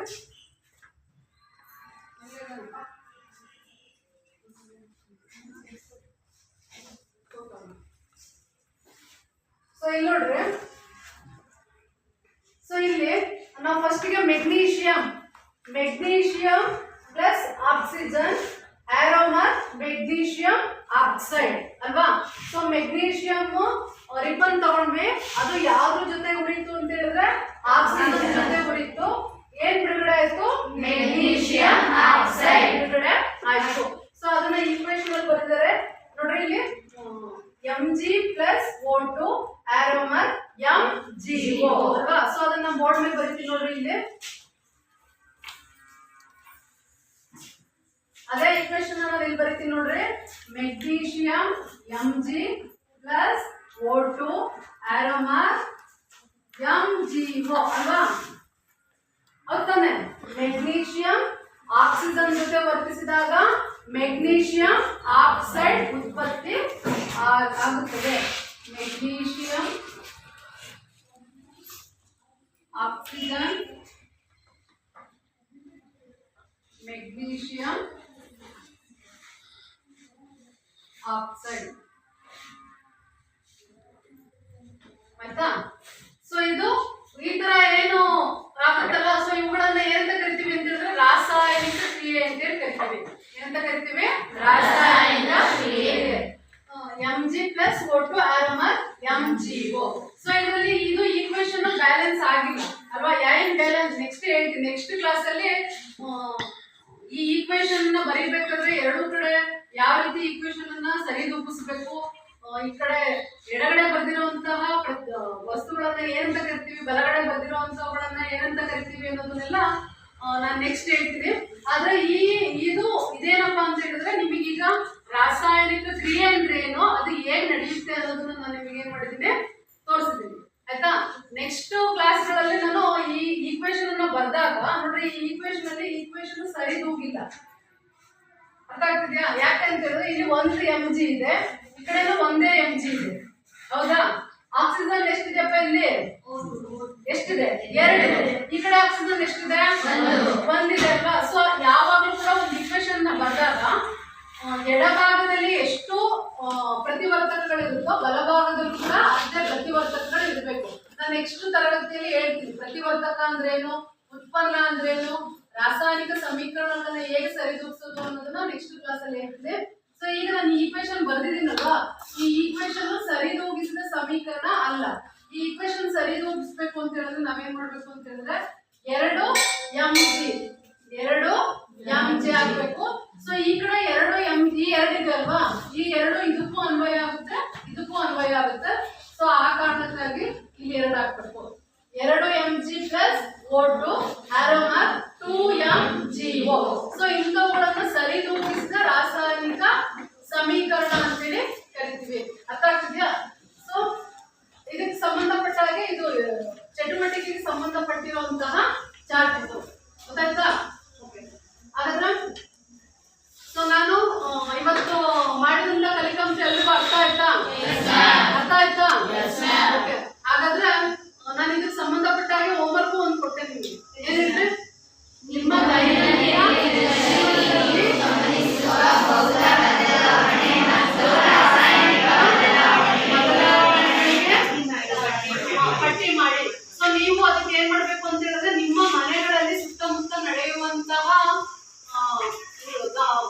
ಸೊ ಇಲ್ಲಿ ನಾವು ಫಸ್ಟಿಗೆ magnesium plus oxygen, arrow mark magnesium oxide ಅಲ್ವಾ. ಸೊ ಮೆಗ್ನೀಷಿಯಂ ರಿಬ್ಬನ್ ತಗೊಂಡ್ವಿ, ಅದು ಯಾವ್ದ್ರ ಜೊತೆ ಉರಿತು ಅಂತ ಹೇಳಿದ್ರೆ ಆಕ್ಸಿಜನ್ ಜೊತೆ ಉರಿತು. ಏನ್ ಬಿಡುಗಡೆ ಆಯ್ತು, ಮೆಗ್ನೀಷಿಯಂ ಆಕ್ಸೈಡ್ ಬಿಡುಗಡೆ ಆಯ್ತು. ಸೊ ಅದನ್ನ ಈಕ್ವೇಶನ್ ಅಲ್ಲಿ ಬರೆದಿದ್ದಾರೆ ನೋಡ್ರಿ, ಇಲ್ಲಿ Mg plus O2 ಆರೋಮರ್ MgO ಅಲ್ವಾ. ಸೊ ಅದನ್ನ ಬೋರ್ಡ್ ಮೇಲೆ ಬರೀತೀನಿ ನೋಡ್ರಿ, ಇಲ್ಲಿ ಅದೇ ಈಕ್ವೇಶನ್ ನಾನು ಇಲ್ಲಿ ಬರೀತೀನಿ ನೋಡ್ರಿ, magnesium Mg plus O2 ಆರೋಮರ್ MgO ಅಲ್ವಾ. ಹೌದಾನೆ, ಮೆಗ್ನೀಷಿಯಂ ಆಕ್ಸಿಜನ್ ಜೊತೆ ವರ್ತಿಸಿದಾಗ ಮೆಗ್ನೀಷಿಯಂ ಆಕ್ಸೈಡ್ ಉತ್ಪತ್ತಿ ಆಗುತ್ತದೆ. ಮೆಗ್ನೀಷಿಯಂ ಆಕ್ಸಿಜನ್, ಮೆಗ್ನೀಷಿಯಂ ಆಕ್ಸೈಡ್ ಆಯ್ತಾ. ಸೊ ಇದು ಈ ತರ ಏನು ಆಗುತ್ತಲ್ಲ, ಸೊ ಇವುಗಳನ್ನ ಏನಂತ ಕರಿತೀವಿ ಅಂತ ಹೇಳಿದ್ರೆ ರಾಸಾಯನಿಕ ಕ್ರಿಯೆ ಅಂತ ಹೇಳಿ ಕರಿತೀವಿ. ಏನಂತ ಕರಿತೀವಿ, ರಾಸಾಯನಿಕ ಕ್ರಿಯೆ. Mg plus O2 ಆರೋಮರ್ MgO. So ಇದರಲ್ಲಿ ಇದು ಈಕ್ವೇಶನ್ ಬ್ಯಾಲೆನ್ಸ್ ಆಗಿಲ್ಲ ಅಲ್ವಾ. ಏನ್ ಬ್ಯಾಲೆನ್ಸ್ ನೆಕ್ಸ್ಟ್ ಹೇಳ್ತೀನಿ, ನೆಕ್ಸ್ಟ್ ಕ್ಲಾಸ್ ಅಲ್ಲಿ ಈ ಈಕ್ವೇಶನ್ ನ ಬರೀಬೇಕಾದ್ರೆ ಎರಡೂ ಕಡೆ ಯಾವ ರೀತಿ ಈಕ್ವೇಶನ್ ಅನ್ನ ಸರಿದೂಗಿಸಬೇಕು, ಈ ಕಡೆ ಎಡಗಡೆ ಬರ್ದಿರುವಂತಹ ವಸ್ತುಗಳನ್ನ ಏನಂತ ಕರಿತೀವಿ, ಬಲಗಡೆ ಬರ್ದಿರುವಂತಹಗಳನ್ನ ಏನಂತ ಕರಿತೀವಿ ಅನ್ನೋದನ್ನೆಲ್ಲ ನಾನು ನೆಕ್ಸ್ಟ್ ಹೇಳ್ತೀನಿ. ಆದ್ರೆ ಇದೇನಪ್ಪಾ ಅಂತ ಹೇಳಿದ್ರೆ ನಿಮಗೀಗ ರಾಸಾಯನಿಕ ಕ್ರಿಯೆ ಅಂದ್ರೆ ಏನೋ, ಅದು ಹೇಗ್ ನಡೆಯುತ್ತೆ ಅನ್ನೋದನ್ನ ನಾನು ನಿಮಗೆ ಏನ್ ಮಾಡಿದ್ದೀನಿ, ತೋರಿಸಿದ್ದೀನಿ ಆಯ್ತಾ. ನೆಕ್ಸ್ಟ್ ಕ್ಲಾಸ್ಗಳಲ್ಲಿ ನಾನು ಈ ಈಕ್ವೇಶನ್ ಅನ್ನ ಬರ್ದಾಗ ನೋಡ್ರಿ, ಈ ಈಕ್ವೇಶನ್ ಸರಿದೂಗಿಲ್ಲ. ಅರ್ಥ ಆಗ್ತಿದ್ಯಾ? ಯಾಕೆ ಅಂತ ಹೇಳಿದ್ರೆ ಇಲ್ಲಿ ಒಂದು Mg ಇದೆ, ಈ ಕಡೆ ಒಂದೇ Mg ಇದೆ, ಹೌದಾ. ಆಕ್ಸಿಜನ್ ಎಷ್ಟಿದೆಯಪ್ಪ ಇಲ್ಲಿ, ಎಷ್ಟಿದೆ, 2 ಇದೆ. ಈ ಕಡೆ ಆಕ್ಸಿಜನ್ ಎಷ್ಟಿದೆ, 1 ಇದೆ ಅಲ್ವಾ. ಸೊ ಯಾವಾಗಲೂ ಕೂಡ ಒಂದು ಈಕ್ವೇಶನ್ ನ ಬರ್ದಾಗ ಎಡಭಾಗದಲ್ಲಿ ಎಷ್ಟು ಪ್ರತಿವರ್ತಕಗಳಿರುತ್ತೋ ಬಲಭಾಗದಲ್ಲೂ ಕೂಡ ಅಷ್ಟೇ ಪ್ರತಿವರ್ತಕಗಳು ಇರಬೇಕು. ನಾನು ನೆಕ್ಸ್ಟ್ ತರಗತಿಯಲ್ಲಿ ಹೇಳ್ತೀನಿ ಪ್ರತಿವರ್ತಕ ಅಂದ್ರೇನು, ಉತ್ಪನ್ನ ಅಂದ್ರೇನು, ರಾಸಾಯನಿಕ ಸಮೀಕರಣಗಳನ್ನ ಹೇಗೆ ಸರಿದೂಗಿಸೋದು ಅನ್ನೋದನ್ನ ನೆಕ್ಸ್ಟ್ ಕ್ಲಾಸ್ ಅಲ್ಲಿ ಹೇಳ್ತೀನಿ. ಸೊ ಈಗ ನಾನು ಈ ಈಕ್ವೇಶನ್ ಬರ್ದಿದ್ದೀನಲ್ವಾ, ಈ ಈಕ್ವೇಶನ್ ಸರಿದೂಗಿಸಿದ ಸಮೀಕರಣ ಅಲ್ಲ. ಈ ಈಕ್ವೇಶನ್ ಸರಿದೂಗಿಸ್ಬೇಕು ಅಂತ ಹೇಳಿದ್ರೆ ನಾವೇನ್ ಮಾಡ್ಬೇಕು ಅಂತ ಹೇಳಿದ್ರೆ 2mg ಆಗ್ಬೇಕು. ಸೊ ಈ ಕಡೆ 2m ಈ 2 ಇದೆ ಅಲ್ವಾ, ಈ 2 ಇದಕ್ಕೂ ಅನ್ವಯ ಆಗುತ್ತೆ, ಇದಕ್ಕೂ ಅನ್ವಯ ಆಗುತ್ತೆ. ಸೊ ಆ ಕಾರಣಕ್ಕಾಗಿ ಇಲ್ಲಿ 2 ಹಾಕ್ಬೇಕು. 2mg plus O2 arrow mark 2mGO. So ಇಂಥವುಗಳನ್ನು ಸರಿದೂಗಿಸಿದ ರಾಸಾಯನಿಕ ಸಮೀಕರಣ ಅಂತೇಳಿ ಕರಿತೀವಿ. ಅರ್ಥ ಆಗ್ತಿದ್ಯಾ? ಸೊ ಇದಕ್ಕೆ ಸಂಬಂಧಪಟ್ಟ ಹಾಗೆ ಇದು ಚಟುವಟಿಕೆಗೆ ಸಂಬಂಧಪಟ್ಟಿರುವಂತಹ ಚಾರ್ಟ್ ಇದು. ಗೊತ್ತಾಯ್ತಾ? ಹಾಗಾದ್ರೆ ಸೊ ನಾನು ಇವತ್ತು ಮಾಡಿದಂತ ಕಲಿಕಾಂಶ ಎಲ್ರಿಗೂ ಅರ್ಥ ಆಯ್ತಾ? ಅರ್ಥ ಆಯ್ತಾ? ಓಕೆ. ಹಾಗಾದ್ರೆ ನಾನು ಇದಕ್ಕೆ ಸಂಬಂಧಪಟ್ಟ ಹಾಗೆ ಹೋಮ್ವರ್ಕ್ ಒಂದು ಕೊಟ್ಟೆ ನಿಮಗೆ. ಏನಿದೆ? ನಿಮ್ಮ ದೈನಂದಿನ ಜೀವನದಲ್ಲಿ ಪಟ್ಟಿ ಮಾಡಿ. ಸೊ ನೀವು ಅದಕ್ಕೆ ಏನ್ ಮಾಡ್ಬೇಕು ಅಂತ ಹೇಳಿದ್ರೆ ನಿಮ್ಮ ಮನೆಗಳಲ್ಲಿ ಸುತ್ತಮುತ್ತ ನಡೆಯುವಂತಹ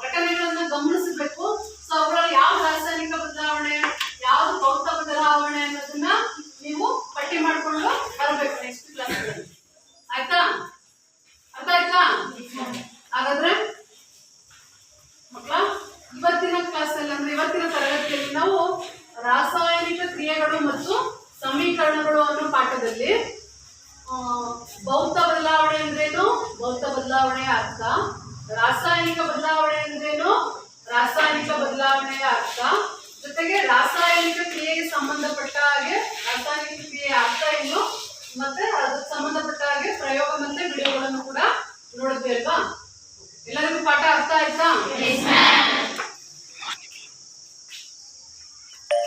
ಘಟನೆಗಳನ್ನ ಗಮನಿಸಬೇಕು. ಸೊ ಅವರಲ್ಲಿ ಯಾವ ರಾಸಾಯನಿಕ ಬದಲಾವಣೆ, ಯಾವ್ದು ಭೌತ ಬದಲಾವಣೆ ಅನ್ನೋದನ್ನ ನೀವು ಪಟ್ಟಿ ಮಾಡ್ಕೊಂಡು ಬರಬೇಕು ನೆಕ್ಸ್ಟ್ ಕ್ಲಾಸ್. ಆಯ್ತಾ? ಅರ್ಥ ಆಯ್ತಾ? ಹಾಗಾದ್ರೆ ಮಕ್ಕಳ ಇವತ್ತಿನ ಕ್ಲಾಸ್ ಅಲ್ಲಿ ಅಂದ್ರೆ ಇವತ್ತಿನ ತರಗತಿಯಲ್ಲಿ ನಾವು ರಾಸಾಯನಿಕ ಕ್ರಿಯೆಗಳು ಮತ್ತು ಸಮೀಕರಣಗಳು ಅನ್ನೋ ಪಾಠದಲ್ಲಿ ಭೌತ ಬದಲಾವಣೆ ಅಂದ್ರೇನು, ಭೌತ ಬದಲಾವಣೆಯ ಅರ್ಥ, ರಾಸಾಯನಿಕ ಬದಲಾವಣೆ ಅಂದ್ರೇನು, ರಾಸಾಯನಿಕ ಬದಲಾವಣೆಯ ಅರ್ಥ, ಜೊತೆಗೆ ರಾಸಾಯನಿಕ ಕ್ರಿಯೆಗೆ ಸಂಬಂಧಪಟ್ಟ ಹಾಗೆ